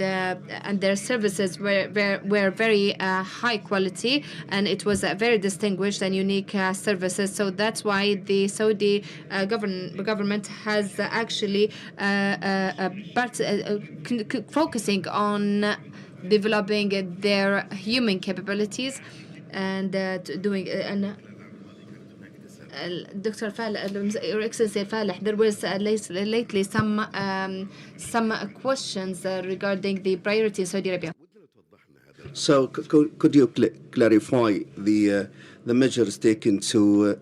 their services were very high quality, and it was very distinguished and unique services. So that's why the Saudi government has actually focusing on developing their human capabilities and doing Dr. Faleh, Your Excellency Faleh, there was lately some questions regarding the priority in Saudi Arabia. So could you clarify the measures taken to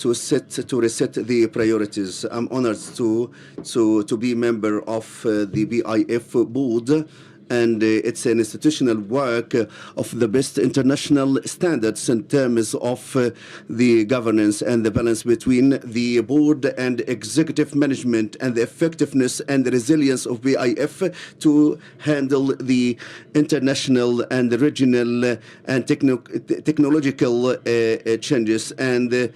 reset the priorities? I'm honored to be member of the PIF board, and it's an institutional work of the best international standards in terms of the governance and the balance between the board and executive management, and the effectiveness and the resilience of PIF to handle the international and the regional and technological changes and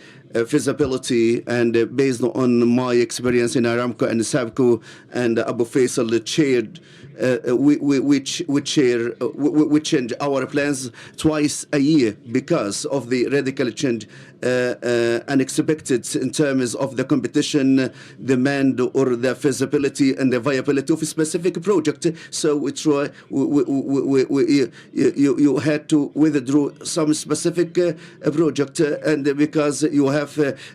feasibility. And based on my experience in Aramco and Sabco, and Abu Faisal chaired, we change our plans twice a year because of the radical change unexpected in terms of the competition demand or the feasibility and the viability of a specific project. So we try, you had to withdraw some specific project, and because you have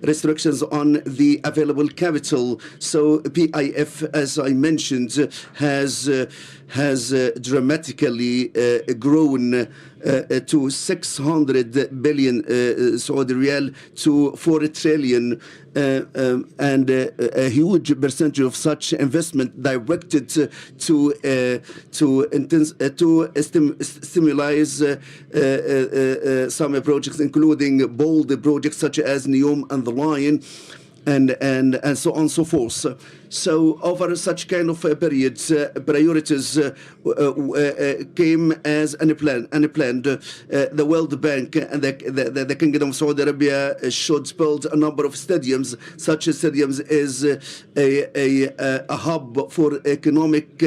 restrictions on the available capital. So PIF, as I mentioned, has dramatically grown to 600 billion Saudi riyal to 4 trillion, and a huge percentage of such investment directed to stimulate some projects, including bold projects such as Neom and the Lion, and so on and so forth. So over such kind of periods, priorities came as unplanned. The World Bank and the Kingdom of Saudi Arabia should build a number of stadiums. Such stadiums is a hub for economic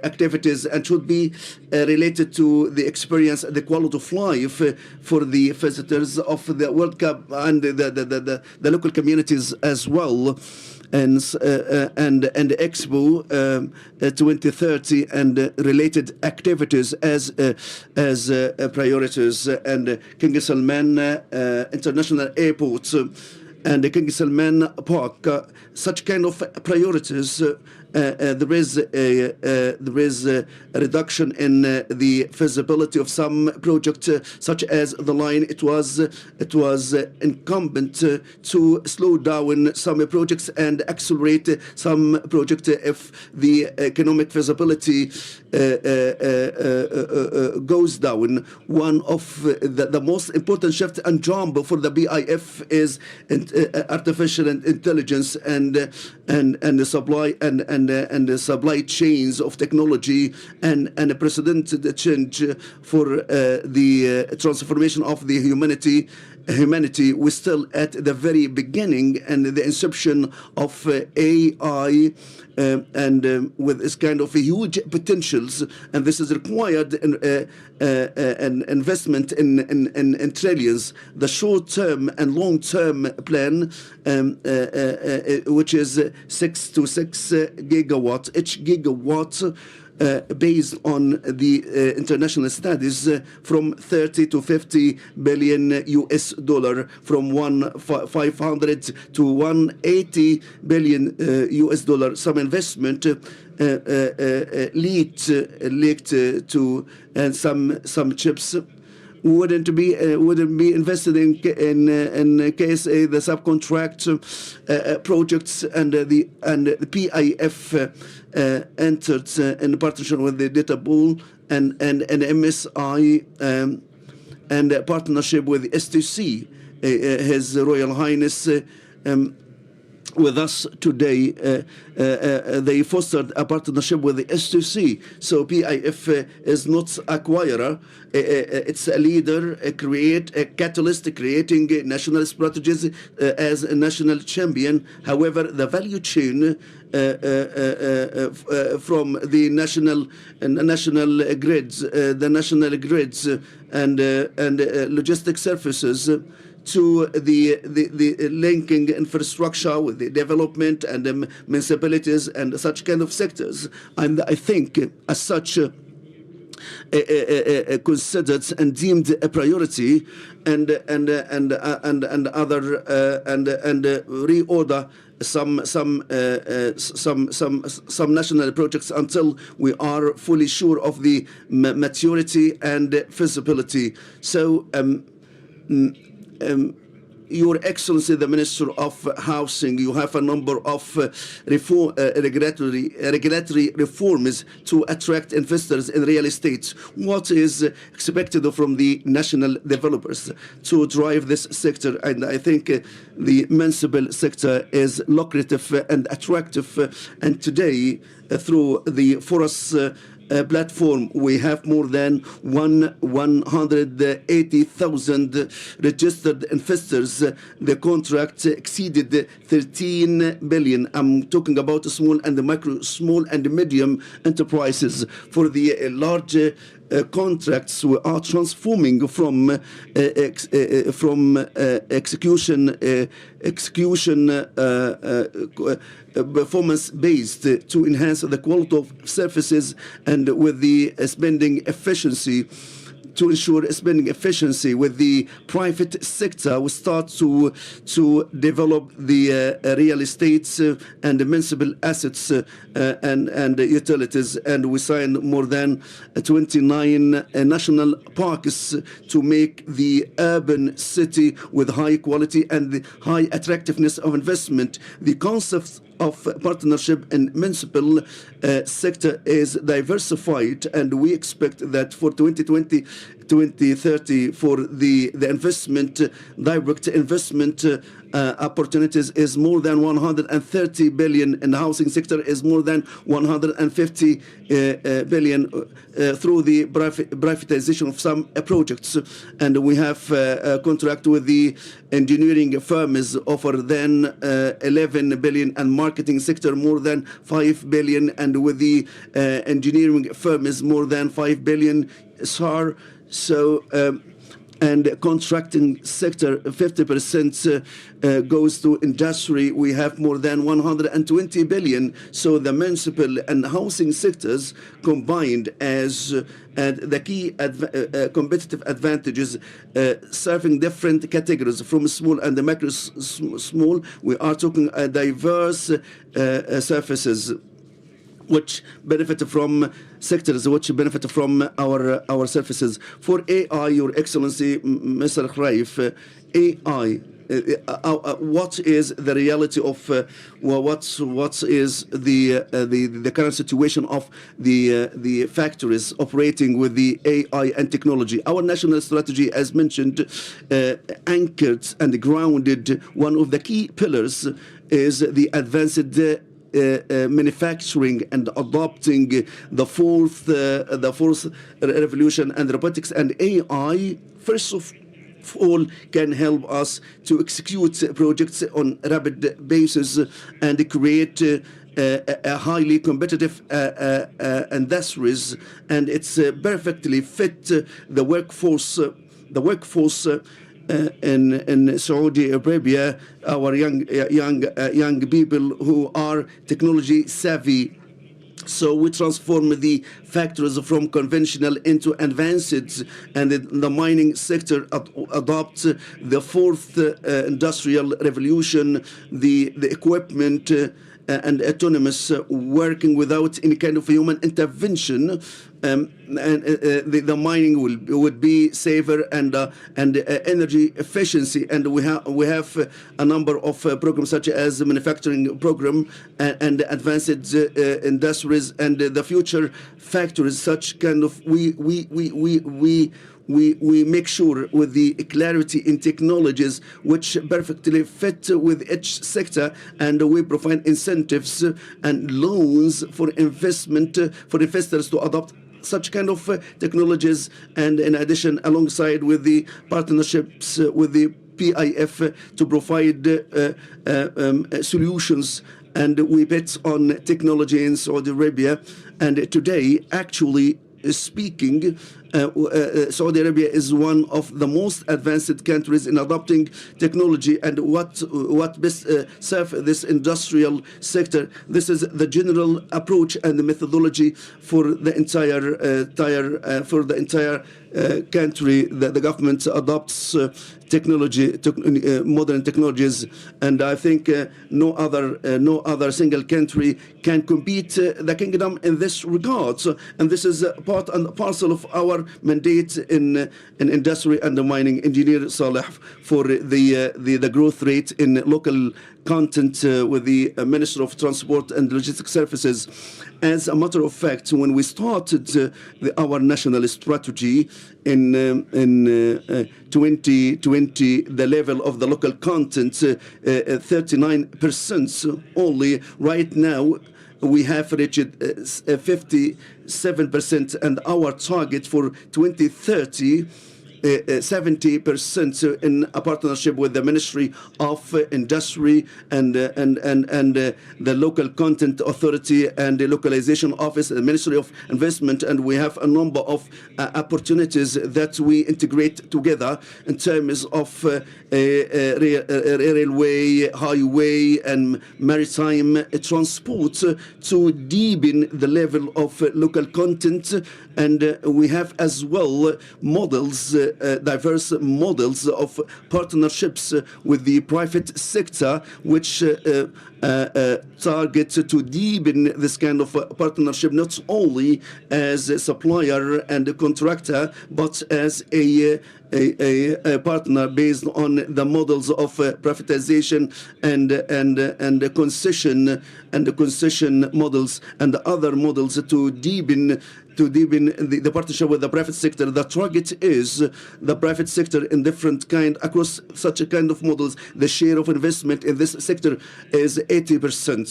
activities and should be related to the experience, the quality of life for the visitors of the World Cup and the local communities as well. And Expo 2030 and related activities as priorities, and King Salman International Airport and the King Salman Park, such kind of priorities. There is a reduction in the feasibility of some projects, such as the line. It was incumbent to slow down some projects and accelerate some projects if the economic feasibility goes down. One of the most important shift and jump for the PIF is artificial intelligence and the supply and the supply chains of technology and a precedented change for the transformation of the humanity. We're still at the very beginning and the inception of AI, and with this kind of huge potentials, and this is required an investment in trillions. The short-term and long-term plan, which is 6 to 6 gigawatts, each gigawatt based on the international studies, from 30 to 50 billion US dollar, from 500 to 180 billion US dollar. Some investment leaked to some chips wouldn't be invested in KSA, the subcontract projects, and the PIF entered in partnership with the data pool and MSI and partnership with STC. His Royal Highness with us today, they fostered a partnership with the STC. So PIF is not acquirer, it's a leader, a catalyst creating national strategies as a national champion. However, the value chain from the national grids, and logistic services to the linking infrastructure with the development and the municipalities and such kind of sectors. And I think as such considered and deemed a priority, and reorder some national projects until we are fully sure of the maturity and feasibility. So Your Excellency, the Minister of Housing, you have a number of regulatory reforms to attract investors in real estate. What is expected from the national developers to drive this sector? And I think the municipal sector is lucrative and attractive. And today, through the Forest platform, we have more than 180,000 registered investors. The contract exceeded 13 billion. I'm talking about small and medium enterprises. For the large contracts, we are transforming from execution performance based to enhance the quality of services, and with the spending efficiency, to ensure spending efficiency with the private sector. We start to develop the real estates and the municipal assets and utilities, and we signed more than 29 national parks to make the urban city with high quality and the high attractiveness of investment. The concept of partnership in municipal sector is diversified, and we expect that for 2020-2030 for the investment, direct investment opportunities is more than 130 billion, and the housing sector is more than 150 billion through the privatization of some projects. And we have a contract with the engineering firms over than 11 billion, and marketing sector more than 5 billion, and with the engineering firms more than 5 billion SAR. So and contracting sector 50% goes to industry. We have more than 120 billion. So the municipal and housing sectors combined as the key competitive advantages, serving different categories from small and the macro small. We are talking diverse services which benefit from sectors which benefit from our services. For AI, Your Excellency, Mr. Khraif, AI, what is the reality of what is the current situation of the factories operating with the AI and technology? Our national strategy, as mentioned, anchored and grounded. One of the key pillars is the advanced manufacturing and adopting the fourth revolution, and robotics and AI. First of all, can help us to execute projects on a rapid basis and create a highly competitive industries, and it's perfectly fit the workforce in Saudi Arabia, our young people who are technology savvy. So we transform the factories from conventional into advanced, and the mining sector adopts the fourth industrial revolution, the equipment and autonomous working without any kind of human intervention. And the mining would be safer and energy efficiency, and we have a number of programs such as the manufacturing program and advanced industries and the future factories. Such kind of we make sure with the clarity in technologies which perfectly fit with each sector, and we provide incentives and loans for investors to adopt such kind of technologies, and in addition, alongside with the partnerships with the PIF to provide solutions. And we bet on technology in Saudi Arabia, and today, actually speaking, Saudi Arabia is one of the most advanced countries in adopting technology. And what best serve this industrial sector? This is the general approach and the methodology for the entire country. The government adopts modern technologies, and I think no other single country can compete the kingdom in this regard. And this is part and parcel of our mandate in industry and the mining. Engineer Saleh, for the growth rate in local content with the Minister of Transport and Logistics Services. As a matter of fact, when we started our national strategy in 2020, the level of the local content 39% only. Right now, we have reached 57%, and our target for 2030, 70% in a partnership with the Ministry of Industry and the Local Content Authority and the Localization Office, the Ministry of Investment. And we have a number of opportunities that we integrate together in terms of railway, highway, and maritime transport to deepen the level of local content. And we have as well models, diverse models of partnerships with the private sector, which target to deepen this kind of partnership, not only as a supplier and a contractor, but as a partner based on the models of privatization and the concession models and other models to deepen the partnership with the private sector. The target is the private sector in different kind across such a kind of models. The share of investment in this sector is 80%.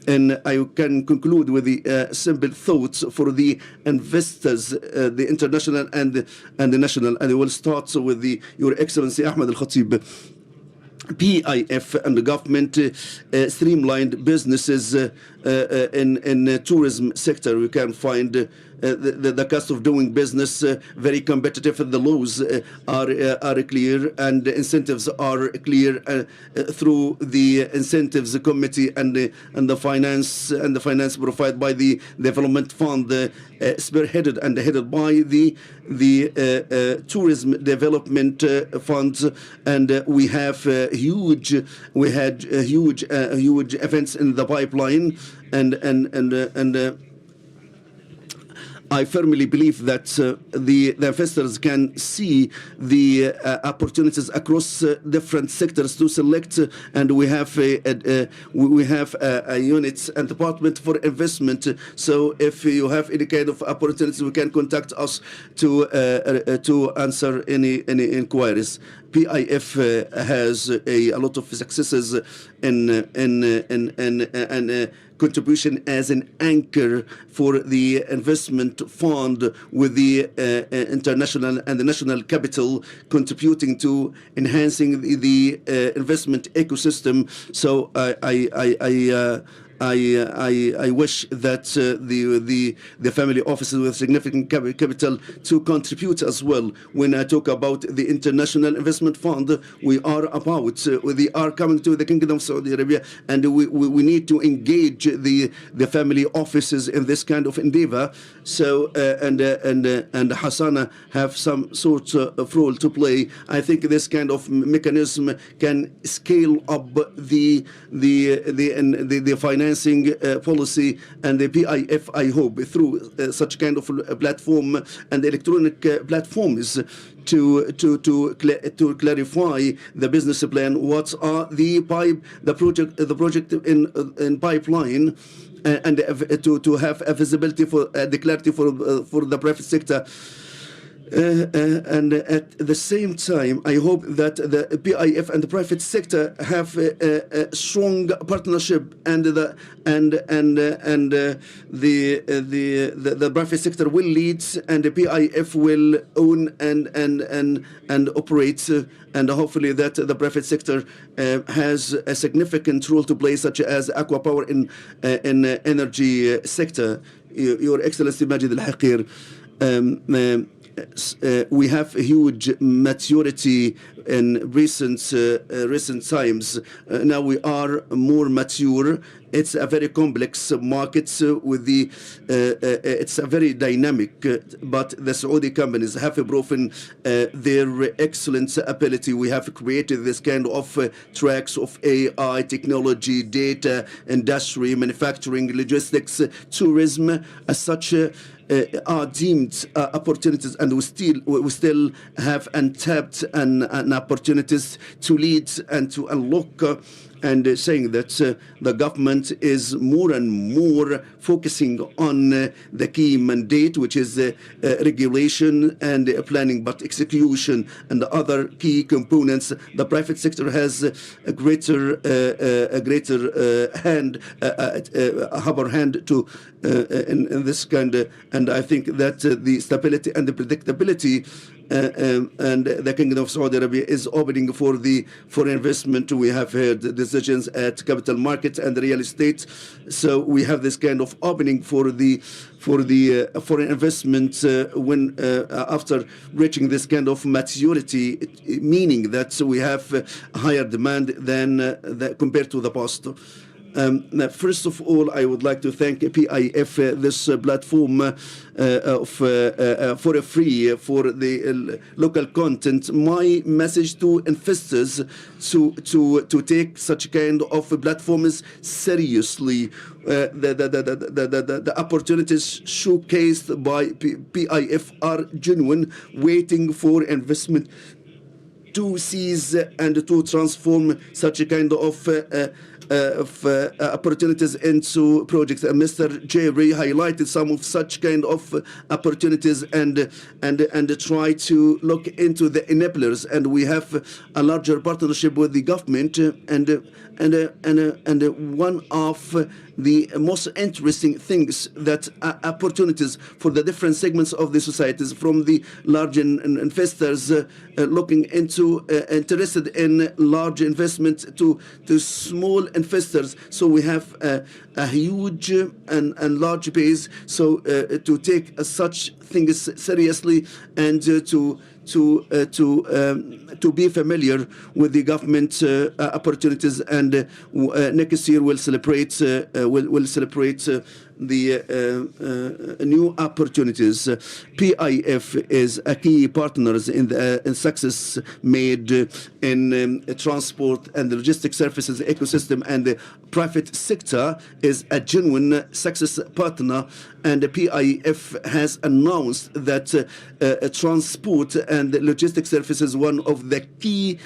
And I can conclude with the simple thoughts for the investors, the international and the national. And I will start with Your Excellency Ahmed Al Khatib. PIF and the government streamlined businesses in tourism sector. We can find the cost of doing business very competitive. The laws are clear and the incentives are clear through the incentives committee and the finance provided by the development fund, spearheaded and headed by the tourism development funds. And we had huge events in the pipeline, and I firmly believe that the investors can see the opportunities across different sectors to select, and we have a unit and department for investment. So if you have any kind of opportunities, we can contact us to answer any inquiries. PIF has a lot of successes in contribution as an anchor for the investment fund with the international and the national capital, contributing to enhancing the investment ecosystem. So I wish that the family offices with significant capital to contribute as well. When I talk about the International Investment Fund, we are coming to the Kingdom of Saudi Arabia, and we need to engage the family offices in this kind of endeavor. So and Hassana have some sort of role to play. I think this kind of mechanism can scale up the finance policy, and the PIF, I hope, through such kind of platform and electronic platforms to clarify the business plan. What are the project in pipeline, and to have a visibility for the clarity for the private sector. And at the same time, I hope that the PIF and the private sector have a strong partnership, and the private sector will lead, and the PIF will own and operate, and hopefully that the private sector has a significant role to play, such as aqua power in energy sector. Your Excellency Majid Al Haqir, we have a huge maturity in recent times. Now we are more mature. It's a very complex market with it's a very dynamic, but the Saudi companies have proven their excellent ability. We have created this kind of tracks of AI, technology, data, industry, manufacturing, logistics, tourism, as such. Are deemed opportunities, and we still have untapped and opportunities to lead and to unlock. And saying that the government is more and more focusing on the key mandate, which is regulation and planning, but execution and the other key components. The private sector has a greater hand, upper hand to in this kind. And I think that the stability and the predictability. And the Kingdom of Saudi Arabia is opening for investment. We have heard decisions at capital markets and real estate, so we have this kind of opening for foreign investment when after reaching this kind of maturity, meaning that we have higher demand than compared to the past. First of all, I would like to thank PIF, this platform for a free for the local content. My message to investors to take such kind of platforms seriously. The opportunities showcased by PIF are genuine, waiting for investment to seize and to transform such a kind of opportunities into projects. Mr. Jerry highlighted some of such kind of opportunities and try to look into the enablers. And we have a larger partnership with the government and one of the most interesting things that opportunities for the different segments of the societies, from the large investors looking into interested in large investment to small investors. So we have a huge and large base. So to take such things seriously and to be familiar with the government opportunities, and next year we'll celebrate the new opportunities. PIF is a key partners in the success made in transport and the logistics services ecosystem, and the private sector is a genuine success partner. And the PIF has announced that transport and logistics services is one of the key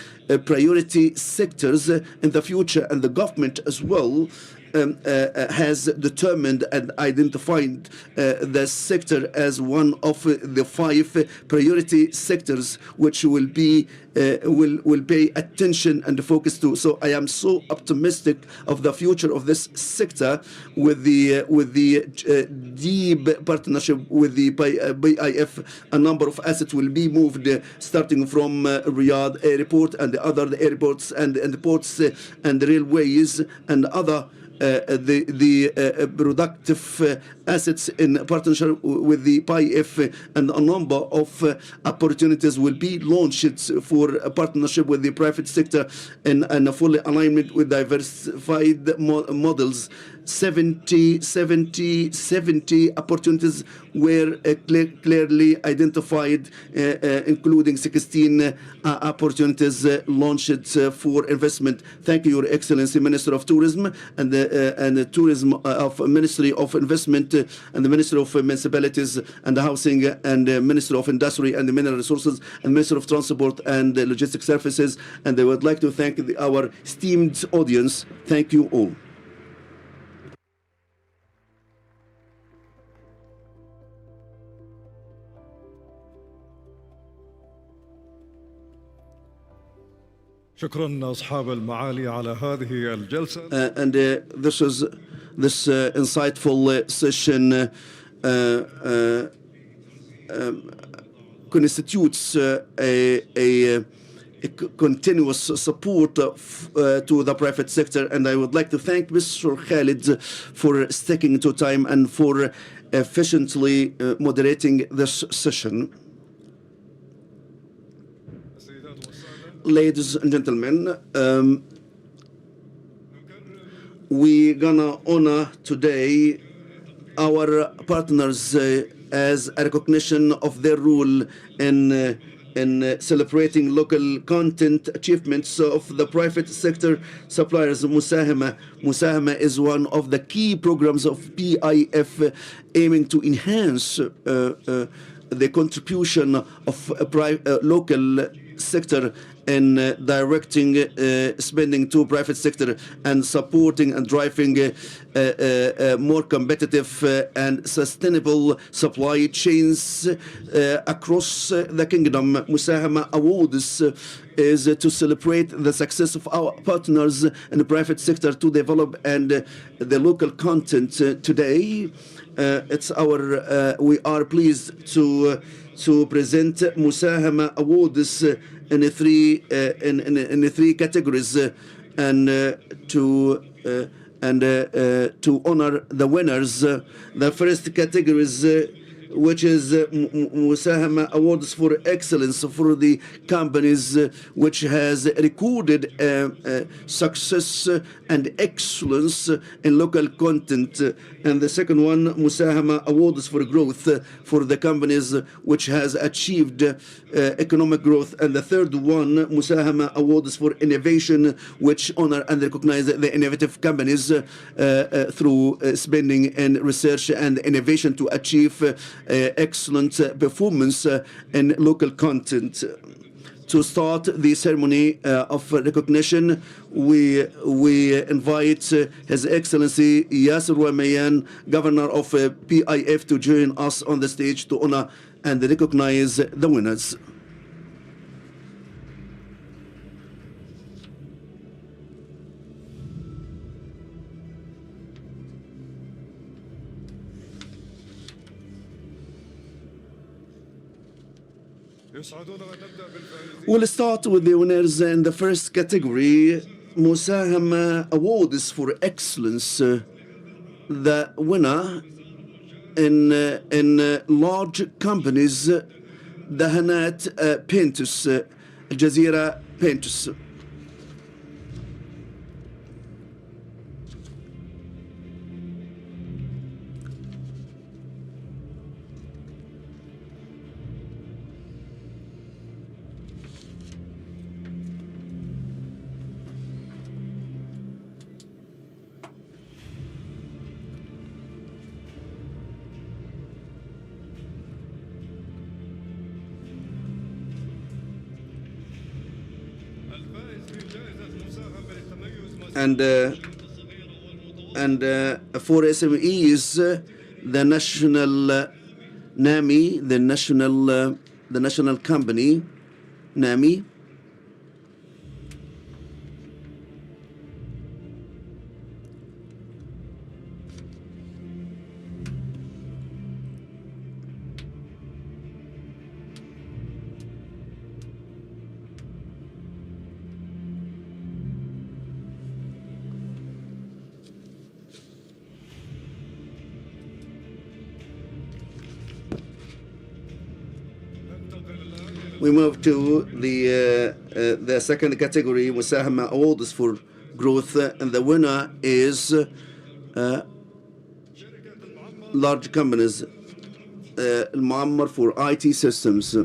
priority sectors in the future, and the government as well has determined and identified the sector as one of the 5 priority sectors which will be will pay attention and focus to. So I am so optimistic of the future of this sector with the deep partnership with the PIF. A number of assets will be moved starting from Riyadh airport and the other airports and the ports and the railways and other the productive assets in partnership with the PIF, and a number of opportunities will be launched for a partnership with the private sector in a fully alignment with diversified models. 70 opportunities were clearly identified, including 16 opportunities launched for investment. Thank you, Your Excellency, Minister of Tourism and the Tourism of Ministry of Investment and the Minister of Municipalities and Housing and the Minister of Industry and the Mineral Resources and Minister of Transport and Logistics Services. And I would like to thank our esteemed audience. Thank you all. شكرا أصحاب المعالي على هذه الجلسة. And this insightful session constitutes a continuous support to the private sector, and I would like to thank Mr. Khalid for sticking to time and for efficiently moderating this session. Ladies and gentlemen, we're gonna honor today our partners as a recognition of their role in celebrating local content achievements of the private sector suppliers. Musahama is one of the key programs of PIF aiming to enhance the contribution of local sector in directing spending to private sector and supporting and driving more competitive and sustainable supply chains across the kingdom. Musahama Awards is to celebrate the success of our partners in the private sector to develop and the local content today. It's our we are pleased to present Musahama Awards in three categories, and to honor the winners. The first category is which is Musahama Awards for Excellence for the companies which has recorded success and excellence in local content. And the second one, Musahama Awards for Growth for the companies which has achieved economic growth. And the third one, Musahama Awards for Innovation, which honor and recognize the innovative companies through spending in research and innovation to achieve excellent performance in local content. To start the ceremony of recognition, we invite His Excellency Yasser Wamayan, Governor of PIF, to join us on the stage to honor and recognize the winners. We'll start with the winners in the first category, Musahama Awards for Excellence. The winner in large companies, Dahanat Pentus, Al Jazeera Pentus. And for SMEs, the national NAMI, the national company NAMI, we move to the second category, Musahama Awards for Growth, and the winner is large companies, Al-Muammar for IT systems.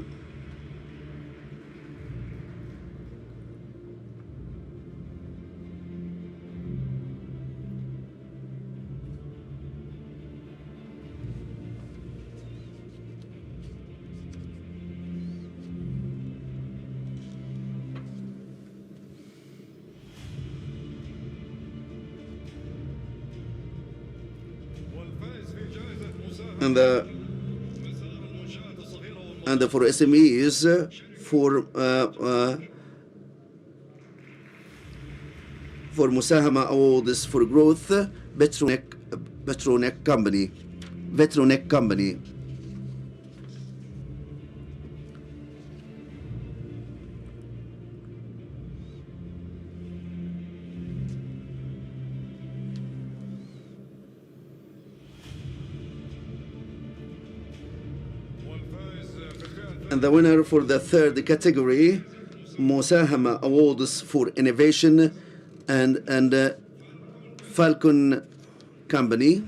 And for SMEs, for Musahama Awards for Growth, Vetronek Company. And the winner for the third category, Musahama Awards for Innovation and Falcon Company.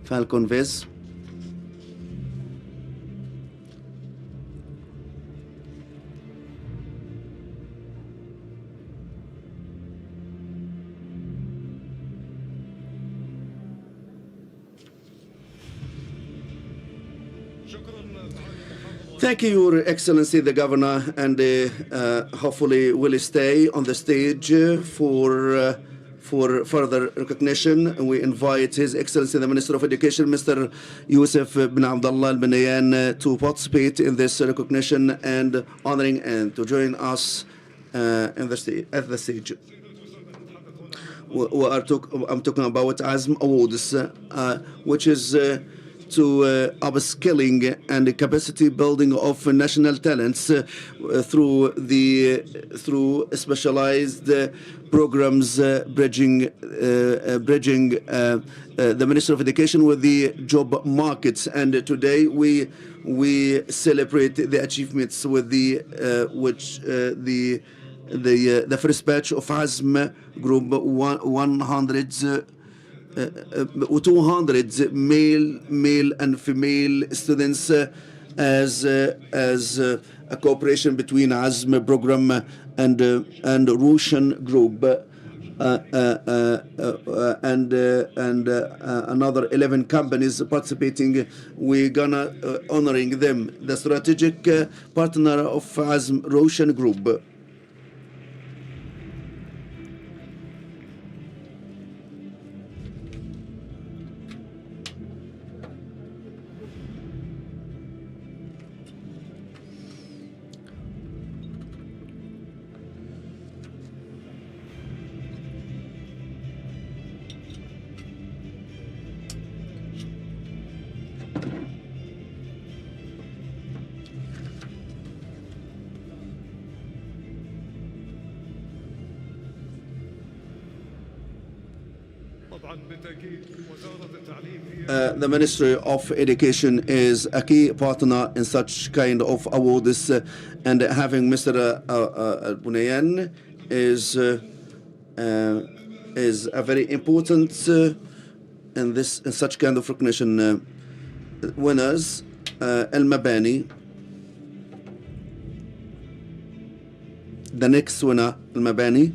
Falcon Viz. Thank you, Your Excellency, the Governor, and hopefully will stay on the stage for further recognition. And we invite His Excellency, the Minister of Education, Mr. Yusuf bin Abdullah Al-Binayan, to participate in this recognition and honoring and to join us at the stage. I'm talking about AZM Awards, which is upskilling and capacity building of national talents through specialized programs bridging the Ministry of Education with the job markets. And today we celebrate the achievements with the first batch of ASM Group 100 200 male and female students as a cooperation between ASM program and Russian group and another 11 companies participating. We're gonna honoring them, the strategic partner of ASM Russian group. The Ministry of Education is a key partner in such kind of awards, and having Mr. Bunayan is a very important in such kind of recognition. Winners, Al Mabani. The next winner, Al Mabani.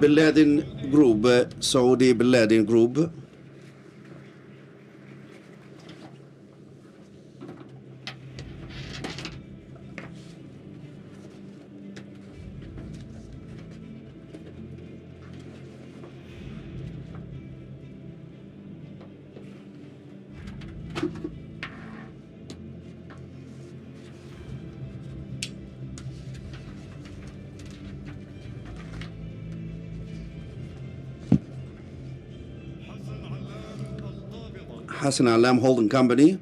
Bin Laden Group, Saudi Bin Laden Group. Hassan Alam Holding Company.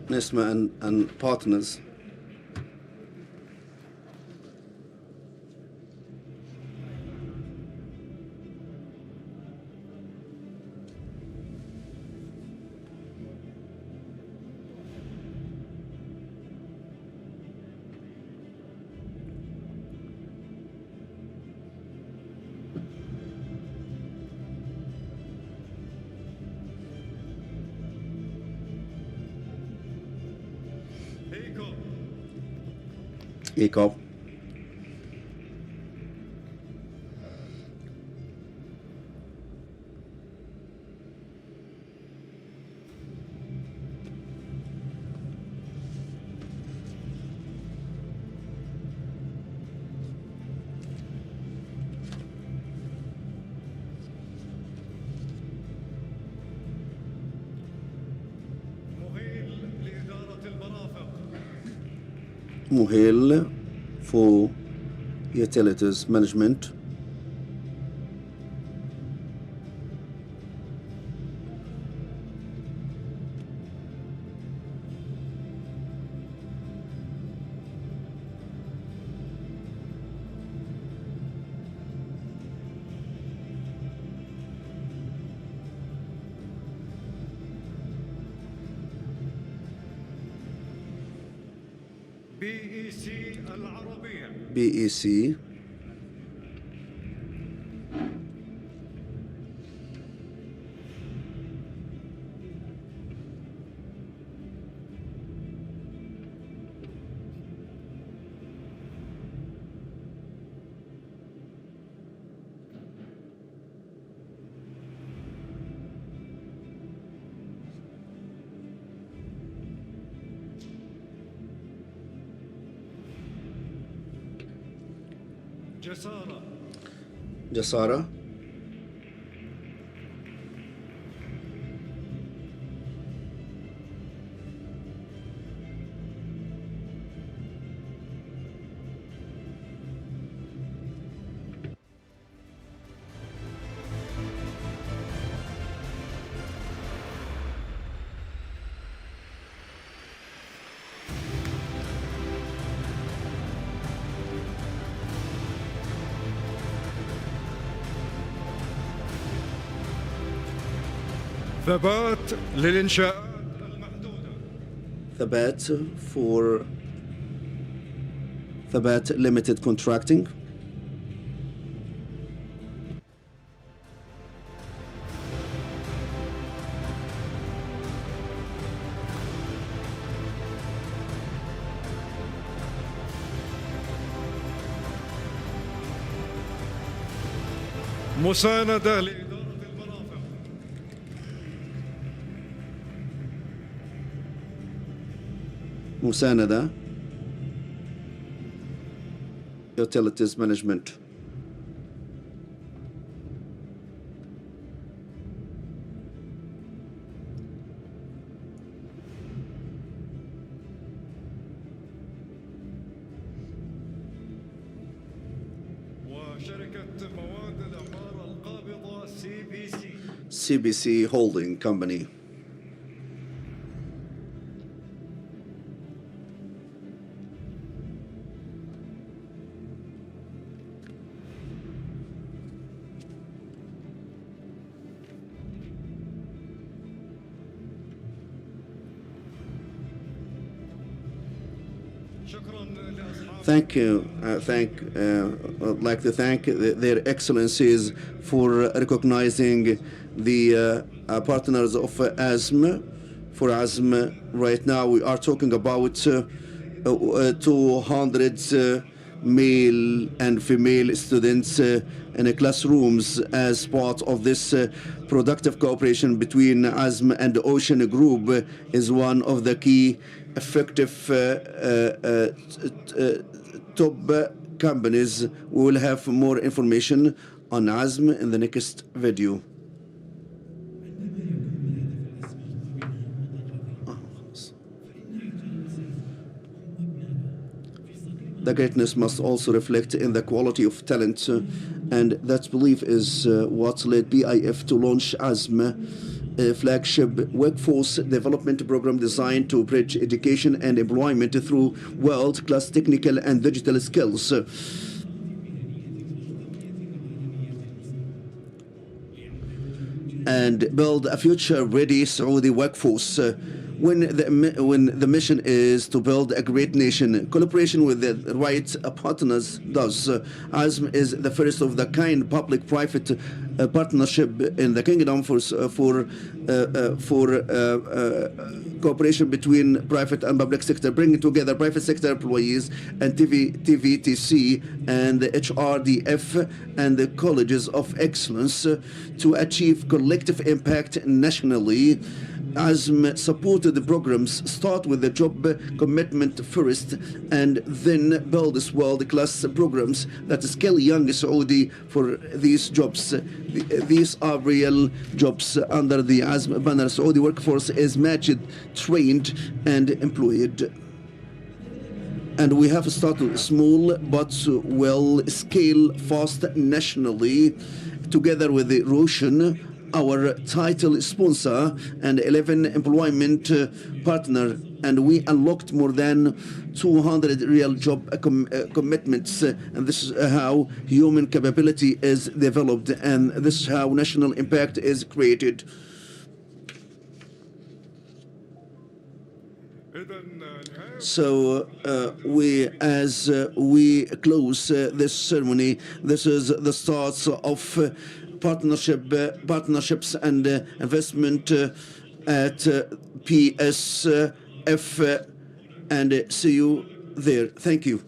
Nisma and partners. ECOP. Muhil for utilities management. BEC العربية. BEC. جسارة. جسارة. ثبات للإنشاءات المحدودة. ثبات for ثبات limited contracting. مساندة لإدارة المرافق. مساندة utilities management. وشركة مواد الأعمار القابضة CBC. CBC Holding Company. شكرا لأصحاب. Thank you. I'd like to thank their excellencies for recognizing the partners of ASM. For ASM, right now we are talking about 200 male and female students in classrooms as part of this productive cooperation between ASM and the Ocean Group is one of the key effective top companies. We will have more information on ASM in the next video. The greatness must also reflect in the quality of talent, and that belief is what led PIF to launch ASM, a flagship workforce development program designed to bridge education and employment through world-class technical and digital skills. And build a future-ready Saudi workforce. When the mission is to build a great nation, collaboration with the right partners does. ASM is the first of the kind public-private partnership in the kingdom for cooperation between private and public sector, bringing together private sector employees and TVTC and the HRDF and the colleges of excellence to achieve collective impact nationally. ASM supported the programs start with the job commitment first and then build this world-class programs that skill young Saudi for these jobs. These are real jobs under the ASM banner. Saudi workforce is matched, trained and employed. And we have started small but will scale fast nationally together with the Roshan, our title sponsor and 11 employment partner, and we unlocked more than 200 real job commitments, and this is how human capability is developed, and this is how national impact is created. So as we close this ceremony, this is the start of partnerships and investment at PSF, and see you there. Thank you.